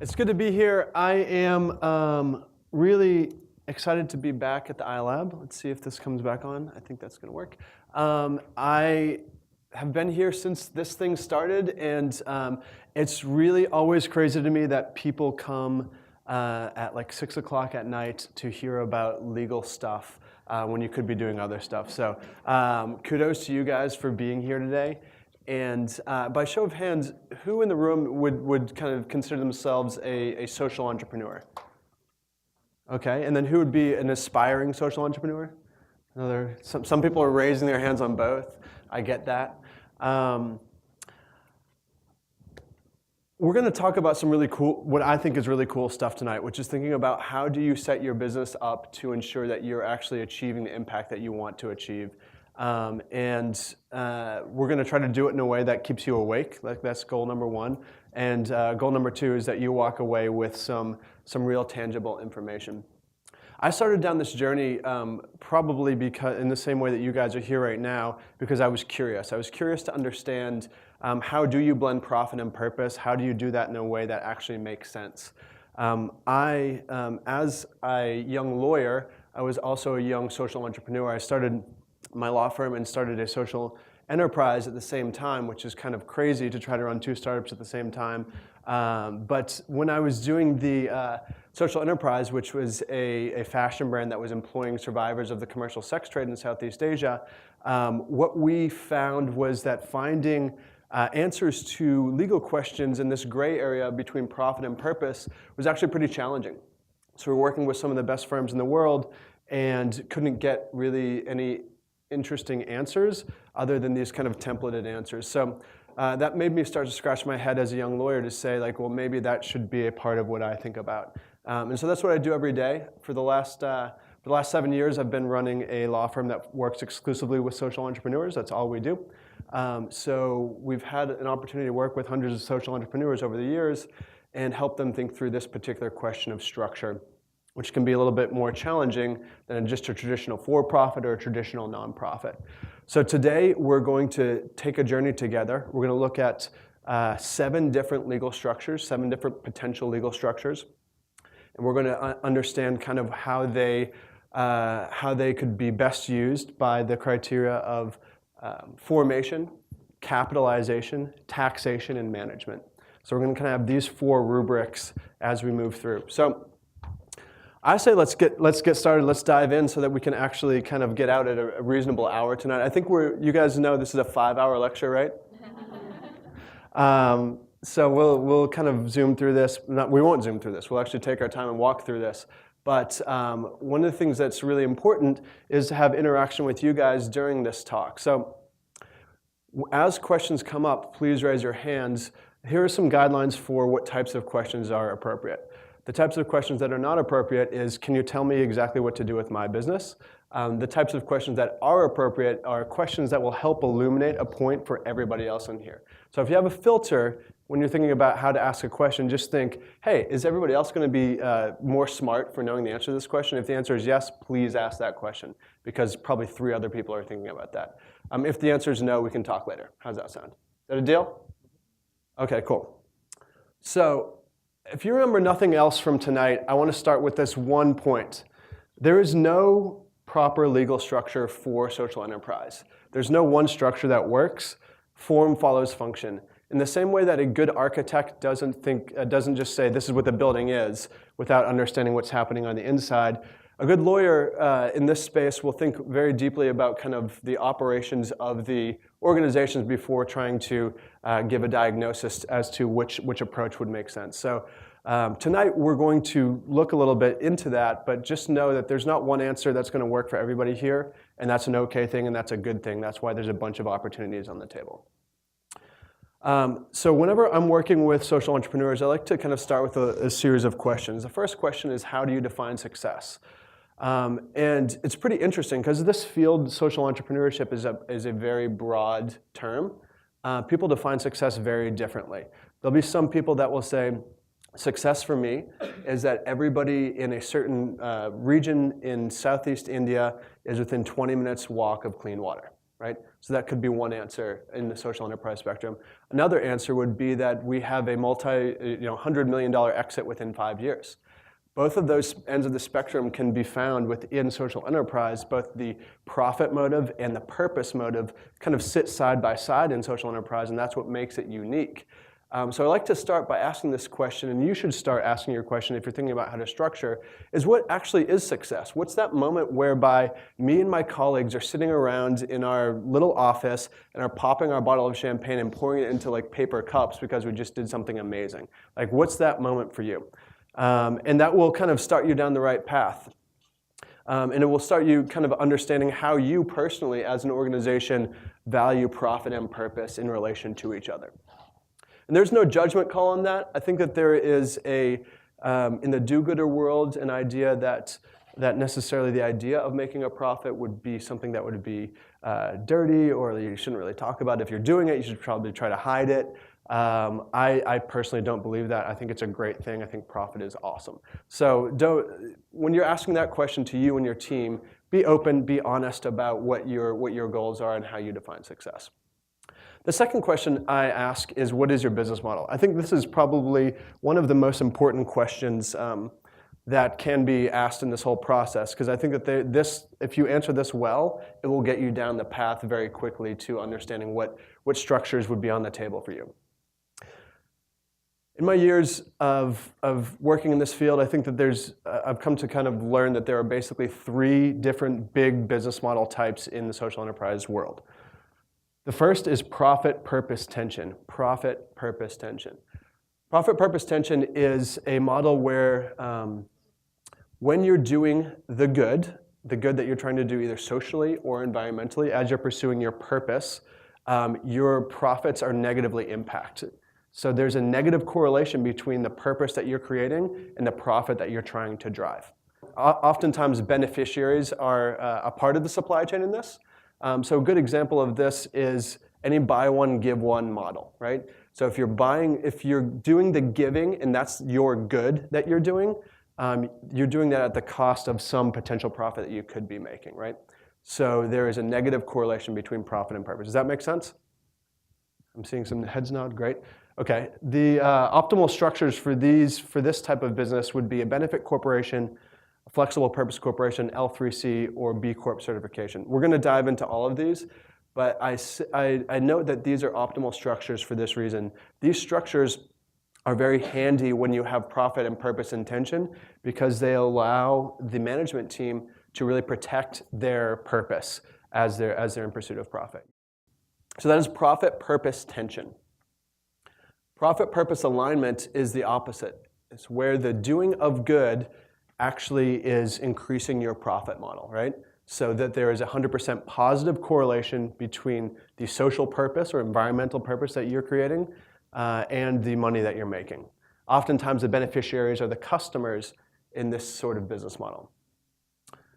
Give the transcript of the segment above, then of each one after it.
It's good to be here. I am really excited to be back at the iLab. Let's see if this comes back on. I think that's going to work. I have been here since this thing started, and it's really always crazy to me that people come at like 6 o'clock at night to hear about legal stuff when you could be doing other stuff. So kudos to you guys for being here today. And by show of hands, who in the room would kind of consider themselves a social entrepreneur? Okay, and then who would be an aspiring social entrepreneur? Some people are raising their hands on both. I get that. We're going to talk about some really cool, what I think is really cool stuff tonight, which is thinking about how do you set your business up to ensure that you're actually achieving the impact that you want to achieve. We're going to try to do it in a way that keeps you awake. That's goal number one. And goal number two is that you walk away with some real tangible information. I started down this journey probably because, in the same way that you guys are here right now, because I was curious. I was curious to understand how do you blend profit and purpose? How do you do that in a way that actually makes sense? As a young lawyer, I was also a young social entrepreneur. I started my law firm and started a social enterprise at the same time, which is kind of crazy to try to run two startups at the same time. But when I was doing the social enterprise, which was a fashion brand that was employing survivors of the commercial sex trade in Southeast Asia, what we found was that finding answers to legal questions in this gray area between profit and purpose was actually pretty challenging. So we're working with some of the best firms in the world and couldn't get really any interesting answers other than these kind of templated answers. So that made me start to scratch my head as a young lawyer to say, like, well, maybe that should be a part of what I think about. And so that's what I do every day. For the last 7 years, I've been running a law firm that works exclusively with social entrepreneurs. That's all we do. So we've had an opportunity to work with hundreds of social entrepreneurs over the years and help them think through this particular question of structure, which can be a little bit more challenging than just a traditional for-profit or a traditional nonprofit. So today, we're going to take a journey together. We're going to look at 7 different legal structures, 7 different potential legal structures. And we're going to understand kind of how they could be best used by the criteria of formation, capitalization, taxation, and management. So we're going to kind of have these 4 rubrics as we move through. So I say let's get started. Let's dive in so that we can actually kind of get out at a reasonable hour tonight. I think you guys know this is a 5-hour lecture, right? So we'll kind of zoom through this. We won't zoom through this. We'll actually take our time and walk through this. But one of the things that's really important is to have interaction with you guys during this talk. So as questions come up, please raise your hands. Here are some guidelines for what types of questions are appropriate. The types of questions that are not appropriate is, can you tell me exactly what to do with my business? The types of questions that are appropriate are questions that will help illuminate a point for everybody else in here. So if you have a filter, when you're thinking about how to ask a question, just think, hey, is everybody else going to be more smart for knowing the answer to this question? If the answer is yes, please ask that question, because probably 3 other people are thinking about that. If the answer is no, we can talk later. How's that sound? Is that a deal? Okay, cool. So if you remember nothing else from tonight, I want to start with this one point. There is no proper legal structure for social enterprise. There's no one structure that works. Form follows function. In the same way that a good architect doesn't just say this is what the building is without understanding what's happening on the inside, a good lawyer in this space will think very deeply about kind of the operations of the organizations before trying to give a diagnosis as to which approach would make sense. So tonight we're going to look a little bit into that, but just know that there's not one answer that's going to work for everybody here, and that's an okay thing and that's a good thing. That's why there's a bunch of opportunities on the table. So whenever I'm working with social entrepreneurs, I like to kind of start with a series of questions. The first question is, how do you define success? And it's pretty interesting because this field, social entrepreneurship, is a very broad term. People define success very differently. There'll be some people that will say, success for me is that everybody in a certain region in Southeast India is within 20 minutes walk of clean water. right? So that could be one answer in the social enterprise spectrum. Another answer would be that we have a $100 million exit within 5 years. Both of those ends of the spectrum can be found within social enterprise. Both the profit motive and the purpose motive kind of sit side by side in social enterprise, and that's what makes it unique. So I like to start by asking this question, and you should start asking your question if you're thinking about how to structure, is what actually is success? What's that moment whereby me and my colleagues are sitting around in our little office and are popping our bottle of champagne and pouring it into like paper cups because we just did something amazing? Like, what's that moment for you? And that will kind of start you down the right path. And it will start you kind of understanding how you personally, as an organization, value profit and purpose in relation to each other. And there's no judgment call on that. I think that there is in the do-gooder world, an idea that necessarily the idea of making a profit would be something that would be dirty, or you shouldn't really talk about. If you're doing it, you should probably try to hide it. I personally don't believe that. I think it's a great thing. I think profit is awesome. So when you're asking that question to you and your team, be open, be honest about what your goals are and how you define success. The second question I ask is, what is your business model? I think this is probably one of the most important questions that can be asked in this whole process, because I think that if you answer this well, it will get you down the path very quickly to understanding what structures would be on the table for you. In my years of working in this field, I think that I've come to kind of learn that there are basically 3 different big business model types in the social enterprise world. The first is profit, purpose, tension. Profit, purpose, tension. Profit, purpose, tension is a model where when you're doing the good that you're trying to do either socially or environmentally, as you're pursuing your purpose, your profits are negatively impacted. So there's a negative correlation between the purpose that you're creating and the profit that you're trying to drive. Oftentimes, beneficiaries are a part of the supply chain in this. So a good example of this is any buy one, give one model, right? So if you're doing the giving and that's your good that you're doing that at the cost of some potential profit that you could be making, right? So there is a negative correlation between profit and purpose. Does that make sense? I'm seeing some heads nod, great. Okay, the optimal structures for this type of business would be a benefit corporation, a flexible purpose corporation, L3C, or BCorp certification. We're going to dive into all of these, but I note that these are optimal structures for this reason. These structures are very handy when you have profit and purpose intention, because they allow the management team to really protect their purpose as they're in pursuit of profit. So that is profit, purpose, tension. Profit, purpose alignment is the opposite. It's where the doing of good actually is increasing your profit model, right? So that there is a 100% positive correlation between the social purpose or environmental purpose that you're creating and the money that you're making. Oftentimes, the beneficiaries are the customers in this sort of business model.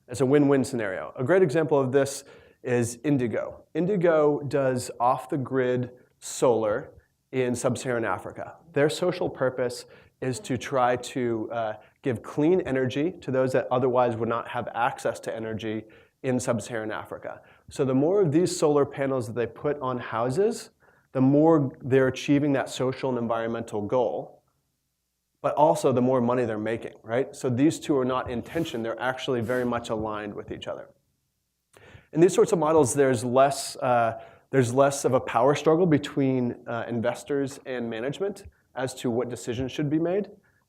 It's a win-win scenario. A great example of this is Indigo. Indigo does off-the-grid solar in sub-Saharan Africa. Their social purpose is to try to give clean energy to those that otherwise would not have access to energy in sub-Saharan Africa. So the more of these solar panels that they put on houses, the more they're achieving that social and environmental goal, but also the more money they're making, right? So these two are not in tension, they're actually very much aligned with each other. In these sorts of models, there's less of a power struggle between investors and management as to what decisions should be made.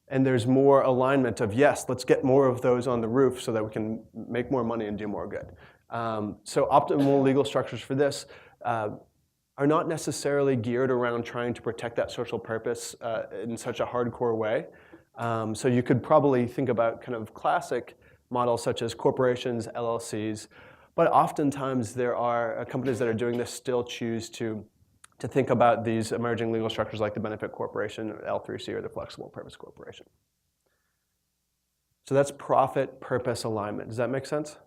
And there's more alignment of, yes, let's get more of those on the roof so that we can make more money and do more good. So optimal legal structures for this are not necessarily geared around trying to protect that social purpose in such a hardcore way. So you could probably think about kind of classic models such as corporations, LLCs, but oftentimes there are companies that are doing this still choose to think about these emerging legal structures like the benefit corporation, or L3C, or the flexible purpose corporation. So that's profit, purpose, alignment. Does that make sense?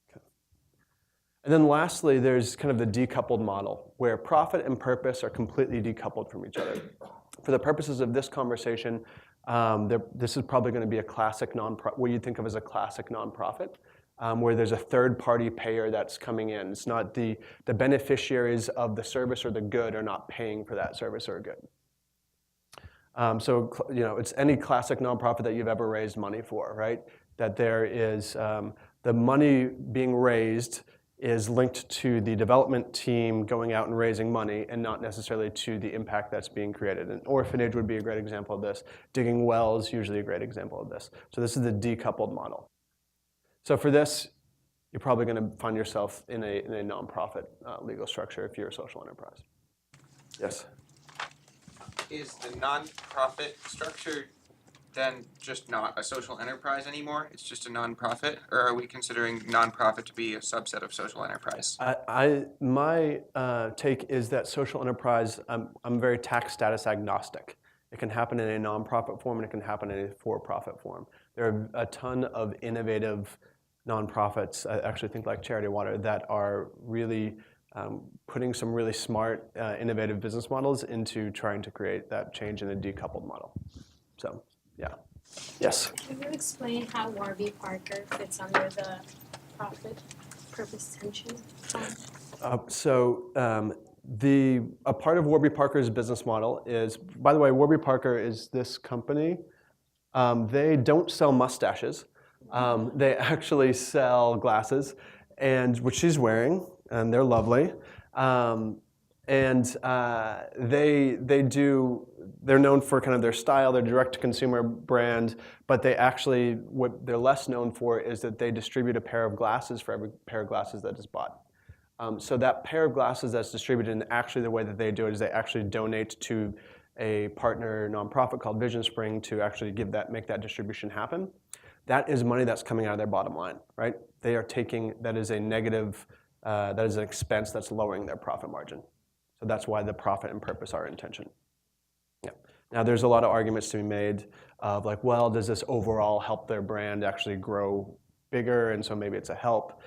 Okay. And then lastly, there's kind of the decoupled model, where profit and purpose are completely decoupled from each other. For the purposes of this conversation, this is probably going to be a classic what you'd think of as a classic nonprofit. where there's a third-party payer that's coming in. It's not the beneficiaries of the service or the good are not paying for that service or good. So it's any classic nonprofit that you've ever raised money for, right? That there is the money being raised is linked to the development team going out and raising money and not necessarily to the impact that's being created. An orphanage would be a great example of this. Digging wells, usually a great example of this. So this is the decoupled model. So for this, you're probably going to find yourself in a nonprofit legal structure if you're a social enterprise. Yes? Is the nonprofit structure then just not a social enterprise anymore? It's just a nonprofit? Or are we considering nonprofit to be a subset of social enterprise? My take is that social enterprise, I'm very tax status agnostic. It can happen in a nonprofit form and it can happen in a for-profit form. There are a ton of innovative nonprofits, I actually think like Charity Water, that are really putting some really smart, innovative business models into trying to create that change in a decoupled model. So, yeah. Yes? Can you explain how Warby Parker fits under the profit purpose tension? A part of Warby Parker's business model is, by the way, Warby Parker is this company. They don't sell mustaches. They actually sell glasses, which she's wearing, and they're lovely. They're known for kind of their style, their direct-to-consumer brand, but what they're less known for is that they distribute a pair of glasses for every pair of glasses that is bought. So that pair of glasses that's distributed, and actually the way that they do it is they actually donate to a partner nonprofit called Vision Spring to actually make that distribution happen. That is money that's coming out of their bottom line, right? They are taking, that is a negative, that is an expense that's lowering their profit margin. So that's why the profit and purpose are in tension. Yeah. Now there's a lot of arguments to be made of like, well, does this overall help their brand actually grow bigger? And so maybe it's a help.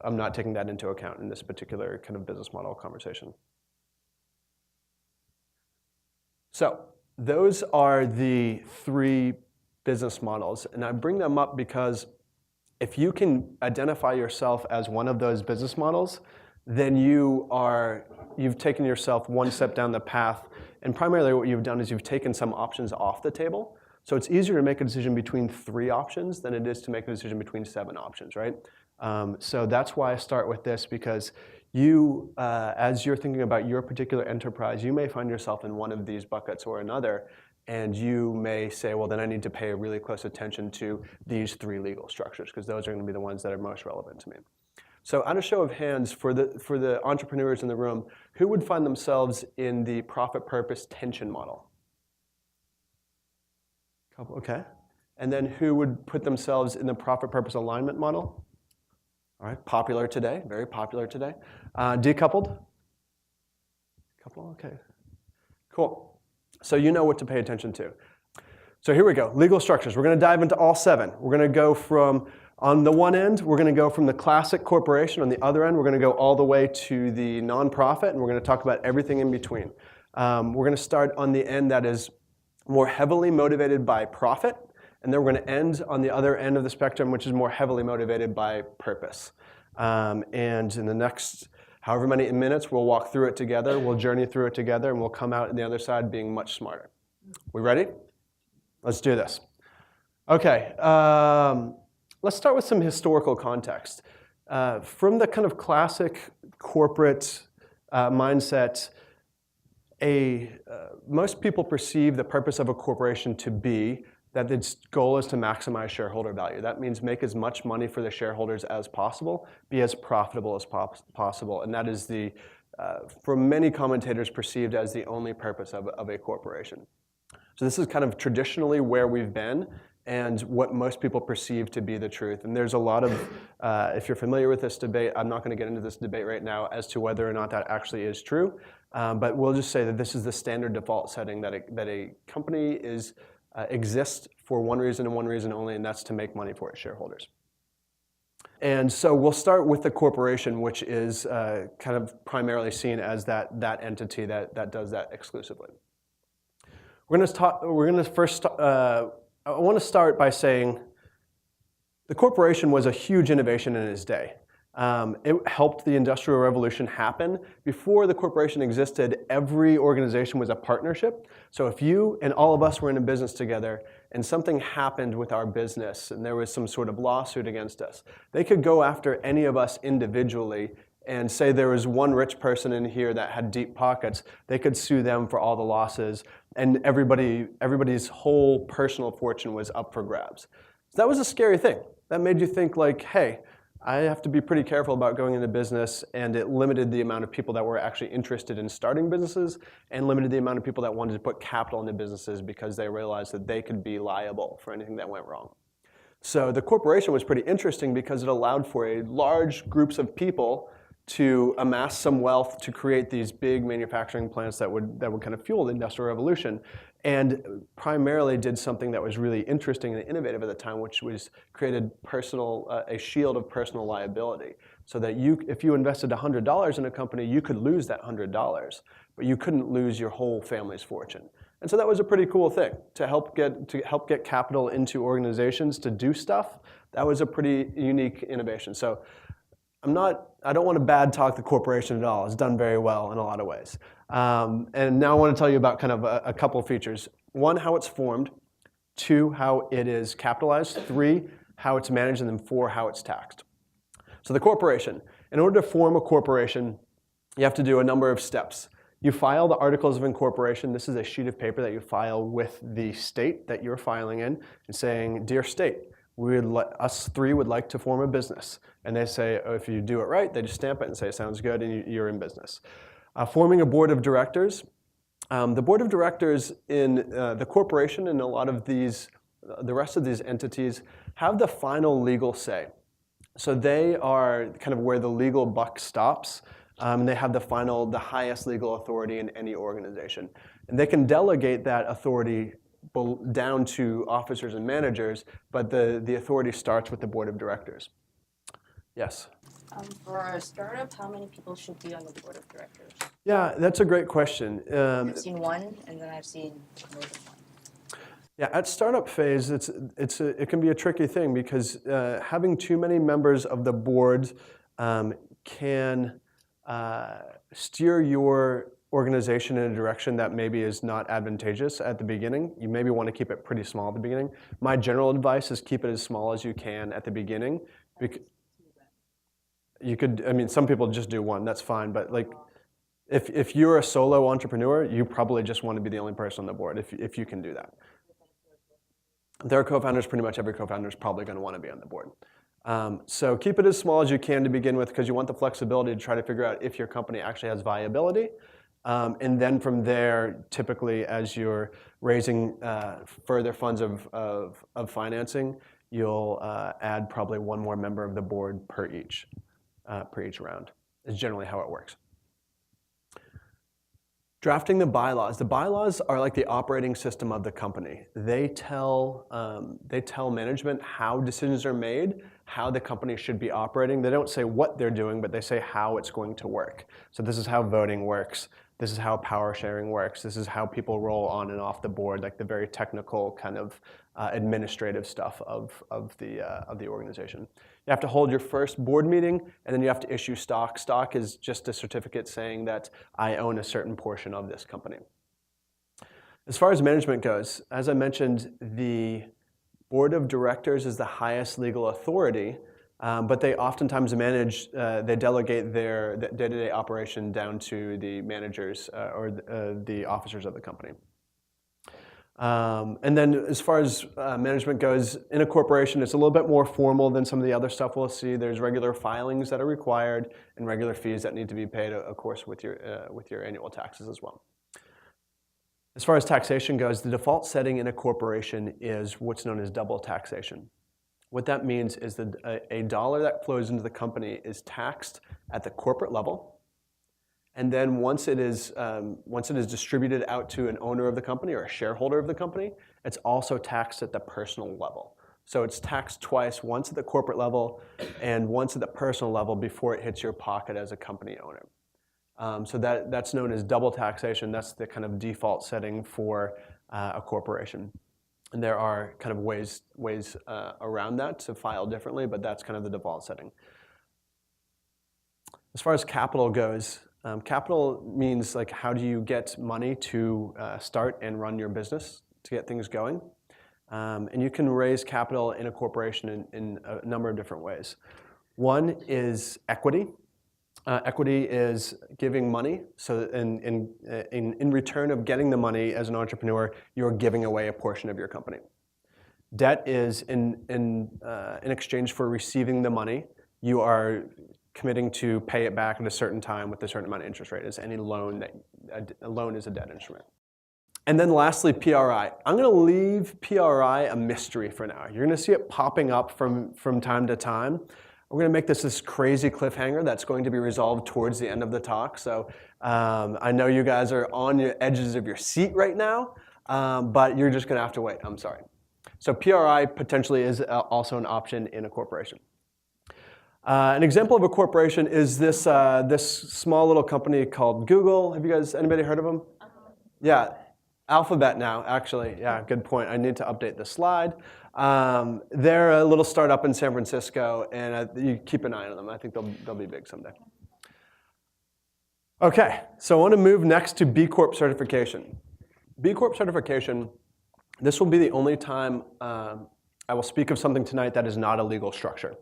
I'm not taking that into account in this particular kind of business model conversation. So those are the three business models. And I bring them up because if you can identify yourself as one of those business models, then you've taken yourself one step down the path. And primarily what you've done is you've taken some options off the table. So it's easier to make a decision between 3 options than it is to make a decision between 7 options, right? So that's why I start with this, because you, as you're thinking about your particular enterprise, you may find yourself in one of these buckets or another, and you may say, well, then I need to pay really close attention to these 3 legal structures, because those are going to be the ones that are most relevant to me. So on a show of hands, for the entrepreneurs in the room, who would find themselves in the profit-purpose tension model? Okay. And then who would put themselves in the profit-purpose alignment model? All right, popular today, very popular today. Decoupled? Couple, okay. Cool. So you know what to pay attention to. So here we go, legal structures. We're going to dive into all 7. We're going to go from, on the one end, we're going to go from the classic corporation. On the other end, we're going to go all the way to the nonprofit, and we're going to talk about everything in between. We're going to start on the end that is more heavily motivated by profit, and then we're going to end on the other end of the spectrum, which is more heavily motivated by purpose. And in the next however many minutes, we'll walk through it together, we'll journey through it together, and we'll come out on the other side being much smarter. We ready? Let's do this. Okay, let's start with some historical context. From the kind of classic corporate mindset, most people perceive the purpose of a corporation to be that its goal is to maximize shareholder value. That means make as much money for the shareholders as possible, be as profitable as possible, and that is for many commentators, perceived as the only purpose of a corporation. So this is kind of traditionally where we've been and what most people perceive to be the truth. And there's a lot of, if you're familiar with this debate, I'm not going to get into this debate right now as to whether or not that actually is true, but we'll just say that this is the standard default setting that a company exists for one reason and one reason only, and that's to make money for its shareholders. And so we'll start with the corporation, which is kind of primarily seen as that entity that does that exclusively. I want to start by saying The corporation was a huge innovation in its day. It helped the Industrial Revolution happen. Before the corporation existed, every organization was a partnership. So if you and all of us were in a business together and something happened with our business and there was some sort of lawsuit against us, they could go after any of us individually and say there was one rich person in here that had deep pockets. They could sue them for all the losses, and everybody's whole personal fortune was up for grabs. So that was a scary thing. That made you think like, hey, I have to be pretty careful about going into business, and it limited the amount of people that were actually interested in starting businesses and limited the amount of people that wanted to put capital into businesses because they realized that they could be liable for anything that went wrong. So the corporation was pretty interesting because it allowed for a large groups of people to amass some wealth to create these big manufacturing plants that would kind of fuel the Industrial Revolution, and primarily did something that was really interesting and innovative at the time, which was created a shield of personal liability. So that if you invested $100 in a company, you could lose that $100, but you couldn't lose your whole family's fortune. And so that was a pretty cool thing to help get capital into organizations to do stuff. That was a pretty unique innovation. So I don't want to bad talk the corporation at all. It's done very well in a lot of ways. And now I want to tell you about kind of a couple of features. One, how it's formed. Two, how it is capitalized. Three, how it's managed. And then four, how it's taxed. So the corporation. In order to form a corporation, you have to do a number of steps. You file the articles of incorporation. This is a sheet of paper that you file with the state that you're filing in and saying, dear state, us three would like to form a business. And they say, oh, if you do it right, they just stamp it and say, sounds good, and you're in business. Forming a board of directors. The board of directors in the corporation and a lot of the rest of these entities have the final legal say. So they are kind of where the legal buck stops. They have the highest legal authority in any organization. And they can delegate that authority down to officers and managers, but the authority starts with the board of directors. Yes? For a startup, how many people should be on the board of directors? Yeah, that's a great question. I've seen one, and then I've seen more than one. Yeah, at startup phase, it can be a tricky thing because having too many members of the board can steer your organization in a direction that maybe is not advantageous at the beginning. You maybe want to keep it pretty small at the beginning. My general advice is keep it as small as you can at the beginning. You could, I mean, some people just do one, that's fine, but like, if you're a solo entrepreneur, you probably just want to be the only person on the board if you can do that. There are co-founders, pretty much every co-founder is probably going to want to be on the board. So keep it as small as you can to begin with because you want the flexibility to try to figure out if your company actually has viability. And then from there, typically as you're raising further funds of financing, you'll add probably one more member of the board per each round. Is generally how it works. Drafting the bylaws. The bylaws are like the operating system of the company. They tell management how decisions are made, how the company should be operating. They don't say what they're doing, but they say how it's going to work. So this is how voting works. This is how power sharing works. This is how people roll on and off the board, like the very technical kind of administrative stuff of the organization. You have to hold your first board meeting, and then you have to issue stock. Stock is just a certificate saying that I own a certain portion of this company. As far as management goes, as I mentioned, the board of directors is the highest legal authority, but they oftentimes they delegate their day-to-day operation down to the managers or the officers of the company. And then as far as management goes, in a corporation, it's a little bit more formal than some of the other stuff we'll see. There's regular filings that are required and regular fees that need to be paid, of course, with your annual taxes as well. As far as taxation goes, the default setting in a corporation is what's known as double taxation. What that means is that a dollar that flows into the company is taxed at the corporate level. And then once it is distributed out to an owner of the company or a shareholder of the company, it's also taxed at the personal level. So it's taxed twice, once at the corporate level and once at the personal level before it hits your pocket as a company owner. So that's known as double taxation. That's the kind of default setting for a corporation. And there are kind of ways around that to file differently, but that's kind of the default setting. As far as capital goes, capital means like how do you get money to start and run your business, to get things going. And you can raise capital in a corporation in a number of different ways. One is equity. Equity is giving money, so in return of getting the money as an entrepreneur, you're giving away a portion of your company. Debt is in exchange for receiving the money, you are committing to pay it back at a certain time with a certain amount of interest rate, as any loan a loan is a debt instrument. And then lastly, PRI. I'm going to leave PRI a mystery for now. You're going to see it popping up from time to time. We're going to make this crazy cliffhanger that's going to be resolved towards the end of the talk. So I know you guys are on the edges of your seat right now, but you're just going to have to wait. I'm sorry. So PRI potentially is also an option in a corporation. An example of a corporation is this small little company called Google. Have you guys, anybody heard of them? Yeah, Alphabet now, actually. Yeah, good point. I need to update the slide. They're a little startup in San Francisco, and you keep an eye on them. I think they'll be big someday. Okay, so I want to move next to BCorp Certification. BCorp Certification, this will be the only time I will speak of something tonight that is not a legal structure.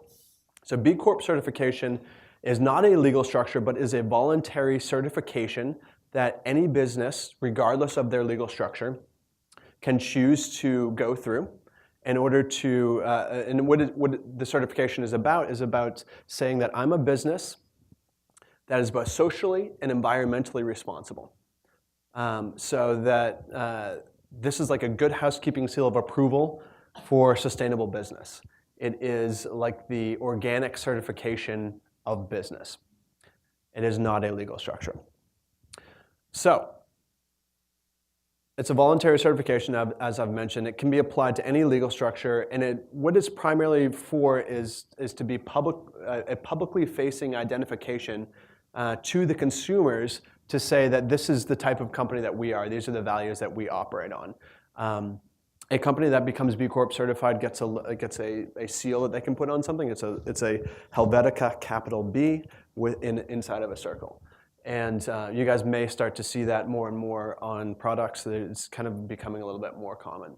So BCorp Certification is not a legal structure, but is a voluntary certification that any business, regardless of their legal structure, can choose to go through in order to, and what the certification is about saying that I'm a business that is both socially and environmentally responsible. So that this is like a good housekeeping seal of approval for sustainable business. It is like the organic certification of business. It is not a legal structure. So, it's a voluntary certification, as I've mentioned. It can be applied to any legal structure, and what it's primarily for is to be a publicly facing identification to the consumers to say that this is the type of company that we are. These are the values that we operate on. A company that becomes BCorp certified gets a seal that they can put on something. It's a Helvetica capital B inside of a circle. And you guys may start to see that more and more on products. It's kind of becoming a little bit more common.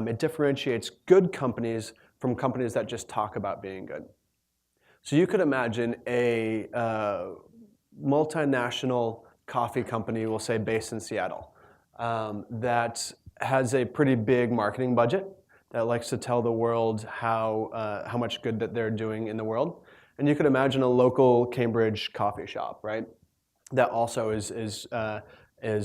It differentiates good companies from companies that just talk about being good. So you could imagine a multinational coffee company, we'll say based in Seattle, that has a pretty big marketing budget, that likes to tell the world how much good that they're doing in the world. And you could imagine a local Cambridge coffee shop, right? That also is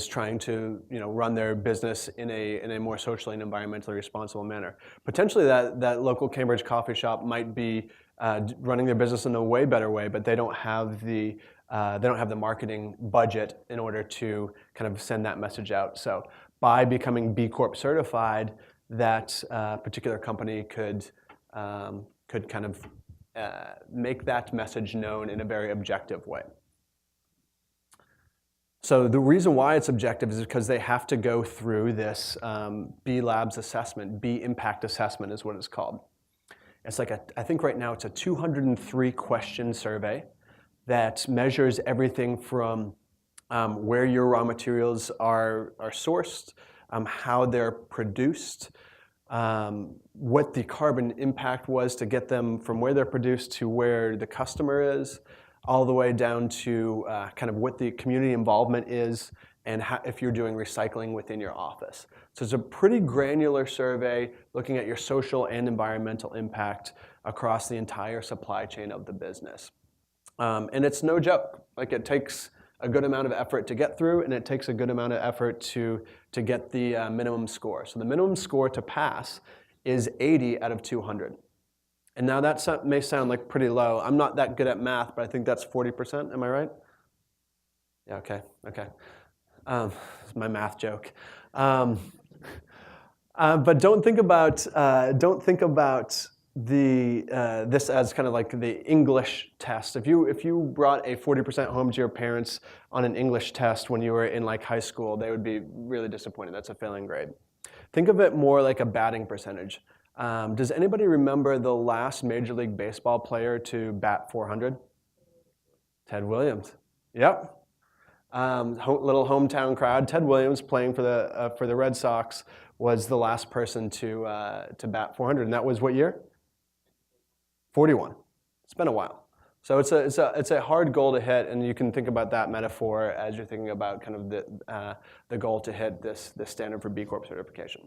trying to run their business in a more socially and environmentally responsible manner. Potentially that local Cambridge coffee shop might be running their business in a way better way, but they don't have the marketing budget in order to kind of send that message out. So by becoming BCorp certified, that particular company could kind of make that message known in a very objective way. So the reason why it's objective is because they have to go through this B Labs assessment. B Impact Assessment is what it's called. It's like I think right now it's a 203 question survey that measures everything from where your raw materials are sourced, how they're produced, what the carbon impact was to get them from where they're produced to where the customer is, all the way down to kind of what the community involvement is and if you're doing recycling within your office. So it's a pretty granular survey looking at your social and environmental impact across the entire supply chain of the business. And it's no joke. Like, it takes a good amount of effort to get through, and it takes a good amount of effort to get the minimum score. So the minimum score to pass is 80 out of 200. And now that may sound like pretty low. I'm not that good at math, but I think that's 40%. Am I right? Yeah. Okay. It's my math joke. But don't think about this as kind of like the English test. If you brought a 40% home to your parents on an English test when you were in like high school, they would be really disappointed. That's a failing grade. think of it more like a batting percentage. Does anybody remember the last Major League Baseball player to bat 400? Ted Williams. Yep. Little hometown crowd. Ted Williams, playing for the Red Sox, was the last person to bat 400, and that was what year? 41. It's been a while. So it's a hard goal to hit, and you can think about that metaphor as you're thinking about kind of the goal to hit this standard for B Corp certification.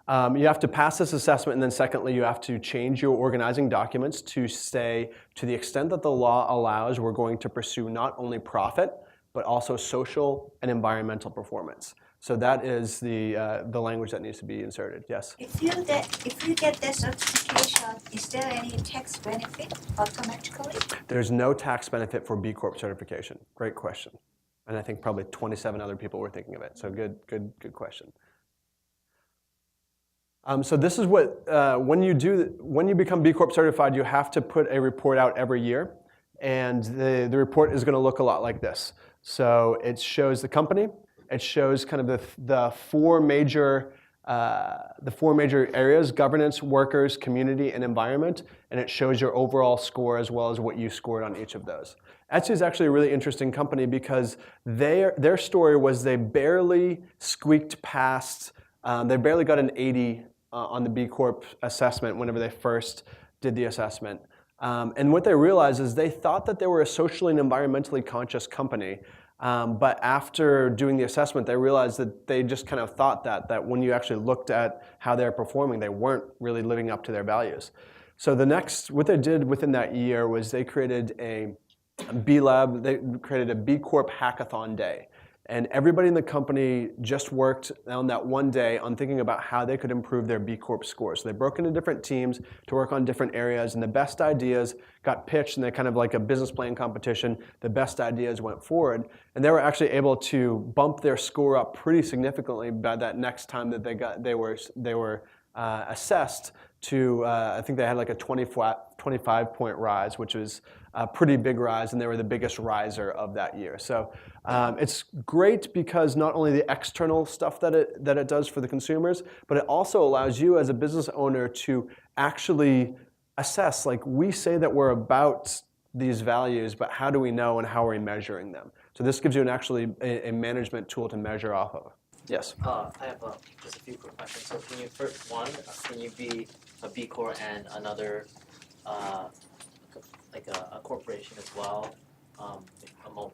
You have to pass this assessment, and then secondly, you have to change your organizing documents to say, to the extent that the law allows, we're going to pursue not only profit, but also social and environmental performance. So that is the language that needs to be inserted. Yes? If you get that certification, is there any tax benefit automatically? There's no tax benefit for B Corp certification. Great question. And I think probably 27 other people were thinking of it. So good question. So this is what, when you become B Corp certified, you have to put a report out every year. And the report is going to look a lot like this. So it shows the company. It shows kind of the four major areas: governance, workers, community, and environment. And it shows your overall score as well as what you scored on each of those. Etsy is actually a really interesting company because their story was they barely squeaked past. They barely got an 80 on the B Corp assessment whenever they first did the assessment. And what they realized is they thought that they were a socially and environmentally conscious company. But after doing the assessment, they realized that they just kind of thought that when you actually looked at how they're performing, they weren't really living up to their values. So what they did within that year was they created a B Lab, they created a B Corp hackathon day. And everybody in the company just worked on that one day on thinking about how they could improve their B Corp score. So they broke into different teams to work on different areas, and the best ideas got pitched, and they kind of like a business plan competition. The best ideas went forward, and they were actually able to bump their score up pretty significantly by that next time that they were assessed to, I think they had like a 25-point rise, which was a pretty big rise, and they were the biggest riser of that year. So it's great because not only the external stuff that it does for the consumers, but it also allows you as a business owner to actually assess, like, we say that we're about these values, but how do we know and how are we measuring them? So this gives you actually a management tool to measure off of. Yes? I have just a few quick questions. So can you be a B Corp and another, like a corporation as well,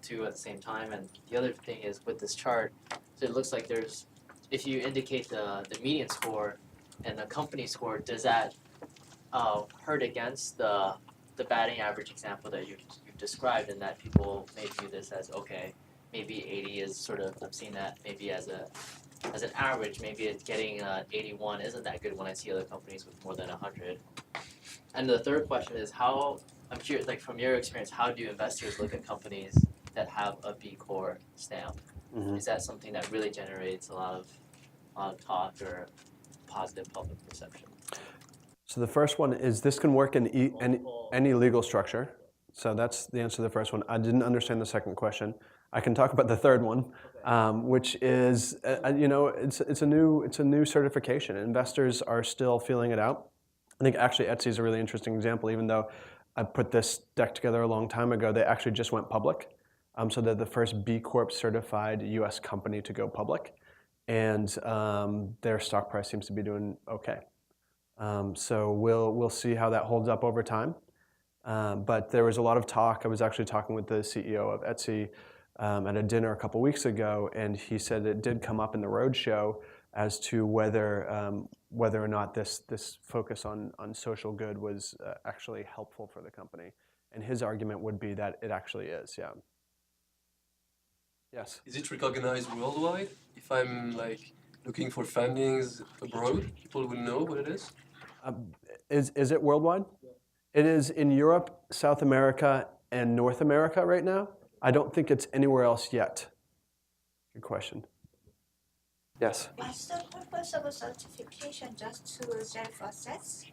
two at the same time? And the other thing is with this chart, so it looks like there's, if you indicate the median score and the company score, does that hurt against the batting average example that you've described, and that people may view this as, okay, maybe 80 is sort of, I'm seeing that maybe as an average, maybe it's getting 81 isn't that good when I see other companies with more than 100. And the third question is, I'm curious, like from your experience, how do investors look at companies that have a B Corp stamp? Mm-hmm. Is that something that really generates a lot of talk or positive public perception? So the first one is this can work in any legal structure. So that's the answer to the first one. I didn't understand the second question. I can talk about the third one, which is, it's a new certification. Investors are still feeling it out. I think actually Etsy is a really interesting example. Even though I put this deck together a long time ago, they actually just went public. So they're the first B Corp certified U.S. company to go public, and their stock price seems to be doing okay. So we'll see how that holds up over time. But there was a lot of talk. I was actually talking with the CEO of Etsy at a dinner a couple weeks ago, and he said it did come up in the roadshow as to whether or not this focus on social good was actually helpful for the company. And his argument would be that it actually is, yeah. Yes? Is it recognized worldwide? If I'm like looking for fundings abroad, people will know what it is? Is it worldwide? Yeah. It is in Europe, South America, and North America right now. I don't think it's anywhere else yet. Good question. Yes? What's the purpose of a certification? Just to self-assess?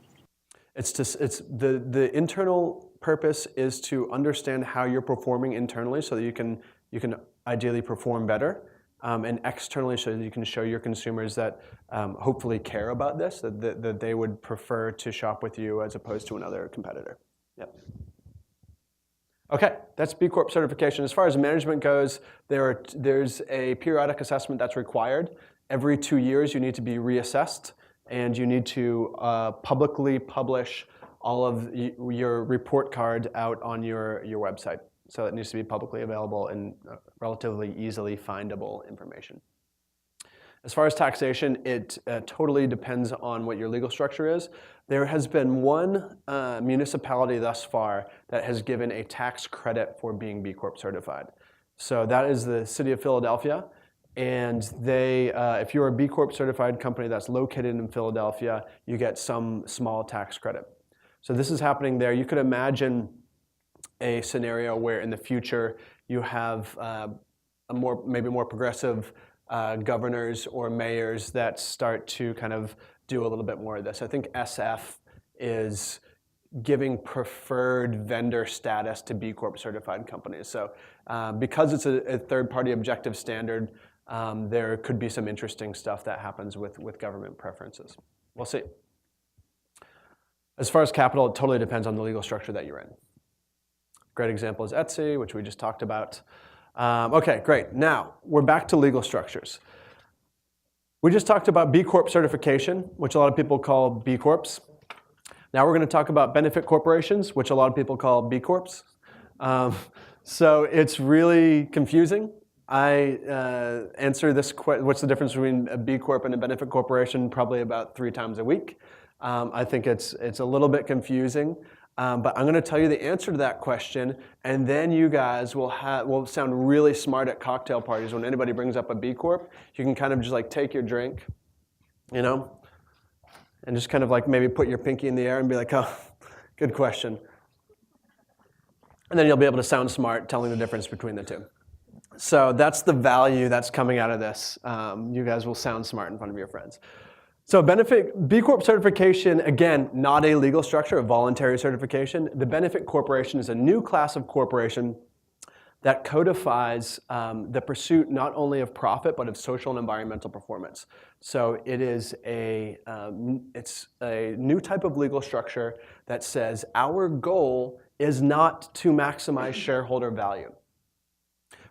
It's the internal purpose is to understand how you're performing internally so that you can ideally perform better. and externally so that you can show your consumers that hopefully care about this, that they would prefer to shop with you as opposed to another competitor. Yep. Okay, that's B Corp certification. As far as management goes, there's a periodic assessment that's required. Every 2 years, you need to be reassessed, and you need to publicly publish all of your report card out on your website. So it needs to be publicly available and relatively easily findable information. As far as taxation, it totally depends on what your legal structure is. There has been one municipality thus far that has given a tax credit for being B Corp certified. So that is the city of Philadelphia. And they, if you're a B Corp certified company that's located in Philadelphia, you get some small tax credit. So this is happening there. You could imagine a scenario where in the future you have maybe more progressive governors or mayors that start to kind of do a little bit more of this. I think SF is giving preferred vendor status to B Corp certified companies. So because it's a third-party objective standard, there could be some interesting stuff that happens with government preferences. We'll see. As far as capital, it totally depends on the legal structure that you're in. Great example is Etsy, which we just talked about. Okay, great. Now, we're back to legal structures. We just talked about B Corp certification, which a lot of people call B Corps. Now we're going to talk about benefit corporations, which a lot of people call B Corps. So it's really confusing. I answer this what's the difference between a B Corp and a benefit corporation probably about 3 times a week. I think it's a little bit confusing. But I'm going to tell you the answer to that question, and then you guys will sound really smart at cocktail parties when anybody brings up a B Corp. You can kind of just like take your drink, you know, and just kind of like maybe put your pinky in the air and be like, oh, good question. And then you'll be able to sound smart telling the difference between the two. So that's the value that's coming out of this. You guys will sound smart in front of your friends. So B Corp certification, again, not a legal structure, a voluntary certification. The benefit corporation is a new class of corporation that codifies the pursuit not only of profit, but of social and environmental performance. So it is it's a new type of legal structure that says our goal is not to maximize shareholder value.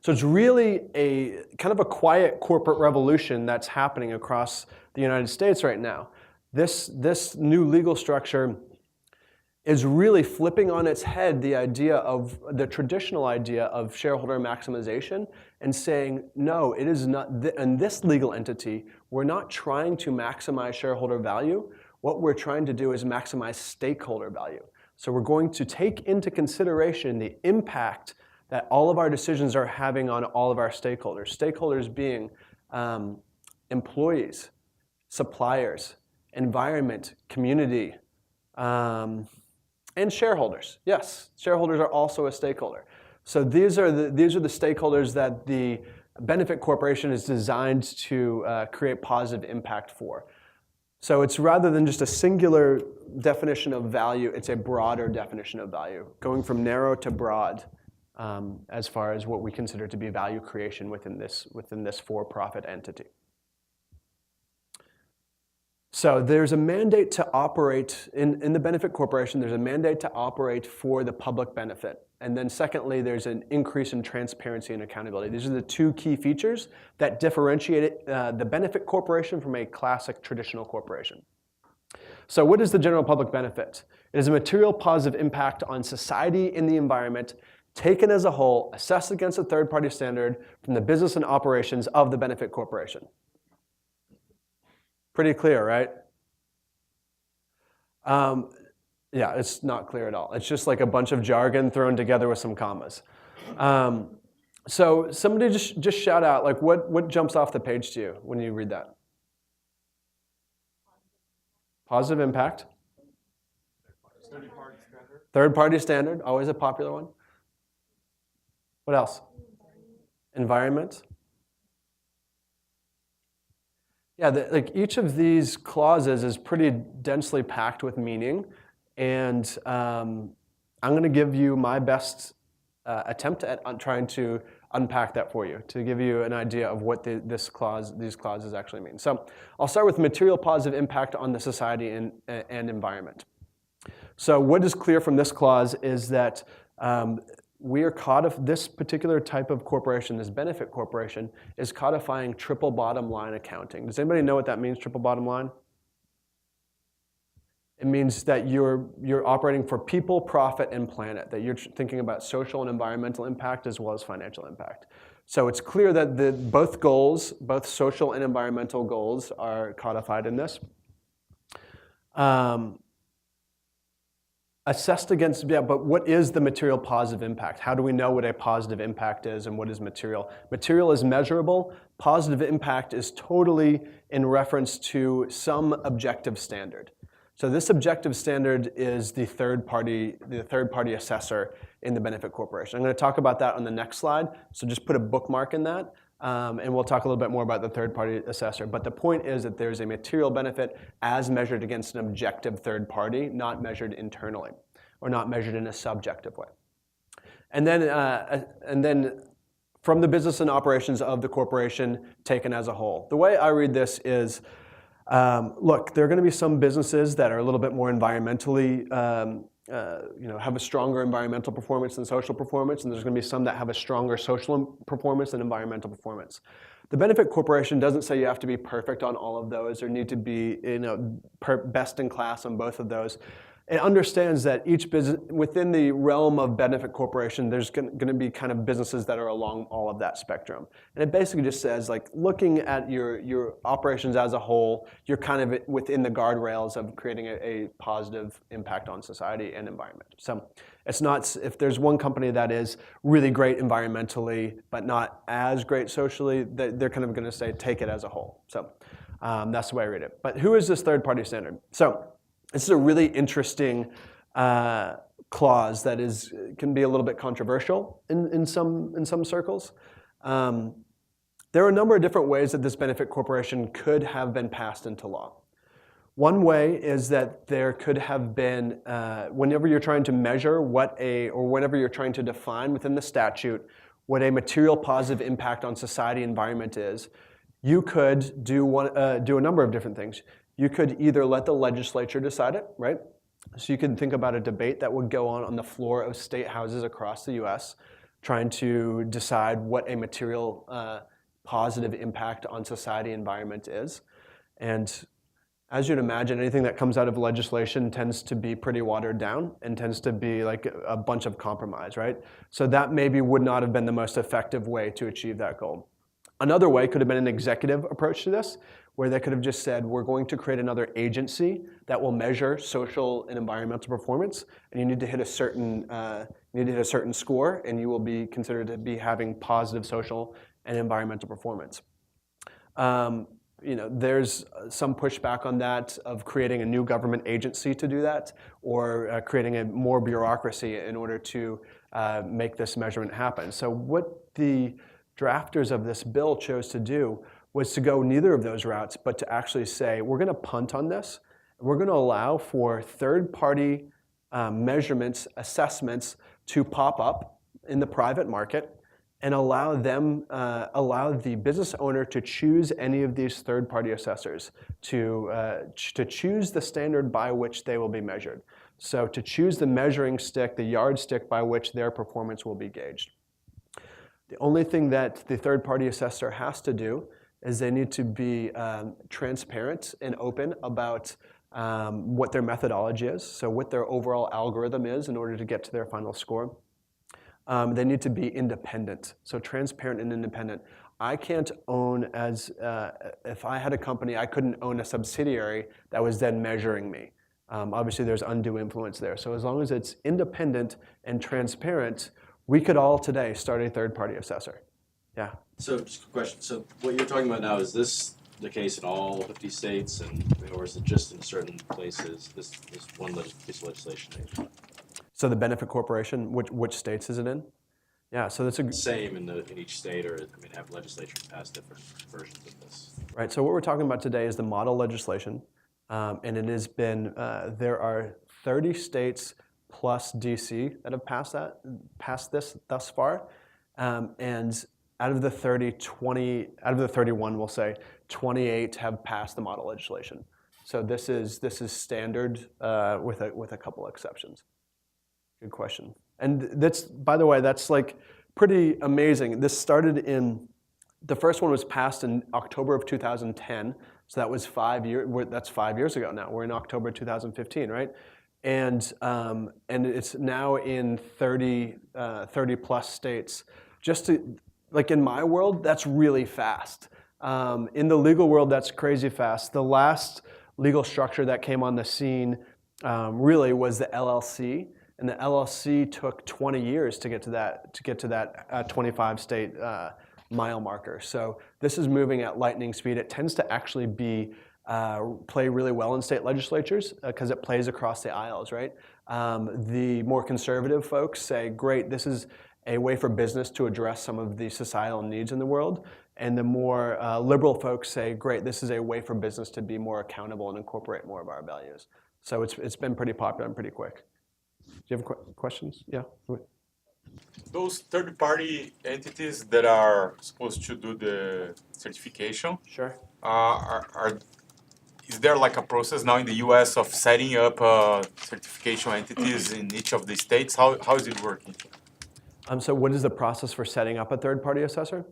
So it's really a kind of a quiet corporate revolution that's happening across the United States right now. This new legal structure is really flipping on its head the traditional idea of shareholder maximization and saying, no, it is not, in this legal entity, we're not trying to maximize shareholder value. What we're trying to do is maximize stakeholder value. So we're going to take into consideration the impact that all of our decisions are having on all of our stakeholders. Stakeholders being employees, suppliers, environment, community, and shareholders. Yes, shareholders are also a stakeholder. So these are the stakeholders that the benefit corporation is designed to create positive impact for. So it's rather than just a singular definition of value, it's a broader definition of value, going from narrow to broad. As far as what we consider to be value creation within this for-profit entity. So there's a mandate to operate, in the benefit corporation, there's a mandate to operate for the public benefit. And then secondly, there's an increase in transparency and accountability. These are the 2 key features that differentiate the benefit corporation from a classic traditional corporation. So what is the general public benefit? It is a material positive impact on society and the environment taken as a whole, assessed against a third-party standard from the business and operations of the benefit corporation. Pretty clear, right? Yeah, it's not clear at all. It's just like a bunch of jargon thrown together with some commas. So somebody just shout out, like what jumps off the page to you when you read that? Positive impact. Third-party standard, always a popular one. What else? Environment. Yeah, like each of these clauses is pretty densely packed with meaning, and I'm going to give you my best attempt at trying to unpack that for you to give you an idea of what these clauses actually mean. So I'll start with material positive impact on the society and environment. So what is clear from this clause is that this particular type of corporation, this benefit corporation, is codifying triple bottom line accounting. Does anybody know what that means, triple bottom line? It means that you're operating for people, profit, and planet, that you're thinking about social and environmental impact as well as financial impact. So it's clear that both goals, both social and environmental goals, are codified in this. Assessed against, but what is the material positive impact? How do we know what a positive impact is and what is material? Material is measurable. Positive impact is totally in reference to some objective standard. So this objective standard is the third party assessor in the benefit corporation. I'm going to talk about that on the next slide, so just put a bookmark in that, and we'll talk a little bit more about the third party assessor. But the point is that there's a material benefit as measured against an objective third party, not measured internally, or not measured in a subjective way. And then from the business and operations of the corporation taken as a whole. The way I read this is, look, there are going to be some businesses that are a little bit more environmentally, have a stronger environmental performance than social performance, and there's going to be some that have a stronger social performance than environmental performance. The benefit corporation doesn't say you have to be perfect on all of those or need to be best in class on both of those. It understands that each business, within the realm of benefit corporation, there's going to be kind of businesses that are along all of that spectrum. And it basically just says, like, looking at your operations as a whole, you're kind of within the guardrails of creating a positive impact on society and environment. So it's not, if there's one company that is really great environmentally, but not as great socially, they're kind of going to say, take it as a whole. So that's the way I read it. But who is this third party standard? So this is a really interesting clause that can be a little bit controversial in some circles. There are a number of different ways that this benefit corporation could have been passed into law. One way is that there could have been, whenever you're trying to measure or whenever you're trying to define within the statute what a material positive impact on society and environment is, you could do a number of different things. You could either let the legislature decide it, right? So you can think about a debate that would go on the floor of state houses across the US, trying to decide what a material positive impact on society and environment is. And as you'd imagine, anything that comes out of legislation tends to be pretty watered down and tends to be like a bunch of compromise, right? So that maybe would not have been the most effective way to achieve that goal. Another way could have been an executive approach to this, where they could have just said, we're going to create another agency that will measure social and environmental performance, and you need to hit a certain score, and you will be considered to be having positive social and environmental performance. There's some pushback on that of creating a new government agency to do that, or creating a more bureaucracy in order to make this measurement happen. So what the drafters of this bill chose to do was to go neither of those routes, but to actually say, we're going to punt on this. We're going to allow for third-party measurements, assessments to pop up in the private market, and allow the business owner to choose any of these third-party assessors to choose the standard by which they will be measured. So to choose the measuring stick, the yardstick by which their performance will be gauged. The only thing that the third-party assessor has to do is they need to be transparent and open about what their methodology is, so what their overall algorithm is in order to get to their final score. They need to be independent, so transparent and independent. I can't own, if I had a company, I couldn't own a subsidiary that was then measuring me. Obviously, there's undue influence there. So as long as it's independent and transparent, we could all today start a third-party assessor. Yeah. So just a question. So what you're talking about now, is this the case in all 50 states, or is it just in certain places, this one piece of legislation? So the benefit corporation, which states is it in? Yeah, so that's same in each state, or have legislatures pass different versions of this? Right, so what we're talking about today is the model legislation, and it has been, there are 30 states plus DC that have passed this thus far. And out of the 31, we'll say 28 have passed the model legislation. So this is standard with a couple exceptions. Good question. And that's, by the way, that's like pretty amazing. This started the first one was passed in October of 2010. So that was 5 years. That's 5 years ago now. We're in October 2015, right? And it's now in 30 plus states. Just to, like in my world, that's really fast. In the legal world, that's crazy fast. The last legal structure that came on the scene really was the LLC, and the LLC took 20 years to get to that 25 state mile marker. So this is moving at lightning speed. It tends to actually play really well in state legislatures because it plays across the aisles, right? The more conservative folks say, great, this is a way for business to address some of the societal needs in the world. And the more liberal folks say, great, this is a way for business to be more accountable and incorporate more of our values. So it's been pretty popular and pretty quick. Do you have questions? Yeah. Those third-party entities that are supposed to do the certification, Sure. Is there like a process now in the U.S. of setting up certification entities in each of the states? How is it working? So what is the process for setting up a third-party assessor?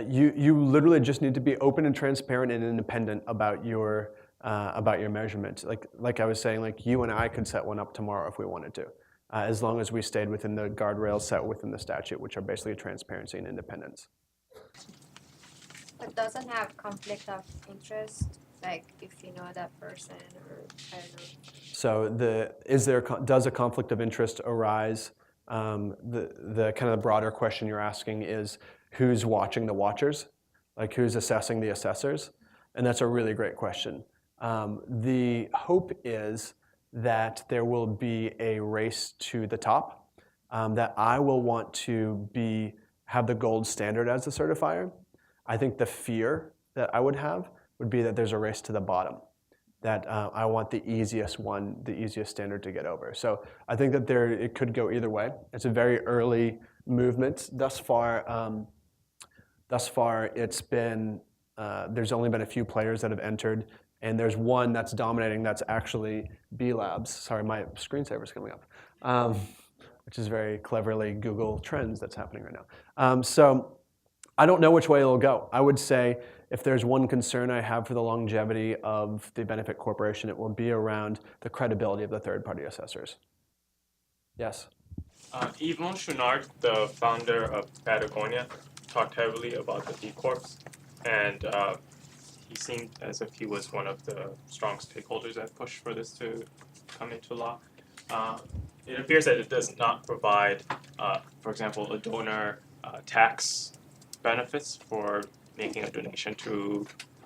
You literally just need to be open and transparent and independent about your measurement. Like I was saying, like you and I could set one up tomorrow if we wanted to, as long as we stayed within the guardrails set within the statute, which are basically transparency and independence. But doesn't have conflict of interest, like if you know that person or I don't know. So does a conflict of interest arise? The kind of the broader question you're asking is who's watching the watchers, like who's assessing the assessors, and that's a really great question. The hope is that there will be a race to the top, that I will want to have the gold standard as the certifier. I think the fear that I would have would be that there's a race to the bottom, that I want the easiest standard to get over. So I think that it could go either way. It's a very early movement. Thus far it's been, there's only been a few players that have entered, and there's one that's dominating, that's actually B Labs. Sorry, my screensaver's coming up, which is very cleverly Google Trends that's happening right now. So I don't know which way it'll go. I would say if there's one concern I have for the longevity of the benefit corporation, it will be around the credibility of the third-party assessors. Yes? Yvon Chouinard, the founder of Patagonia, talked heavily about the B Corps, and he seemed as if he was one of the strong stakeholders that pushed for this to come into law. It appears that it does not provide, for example, a donor tax benefits for making a donation to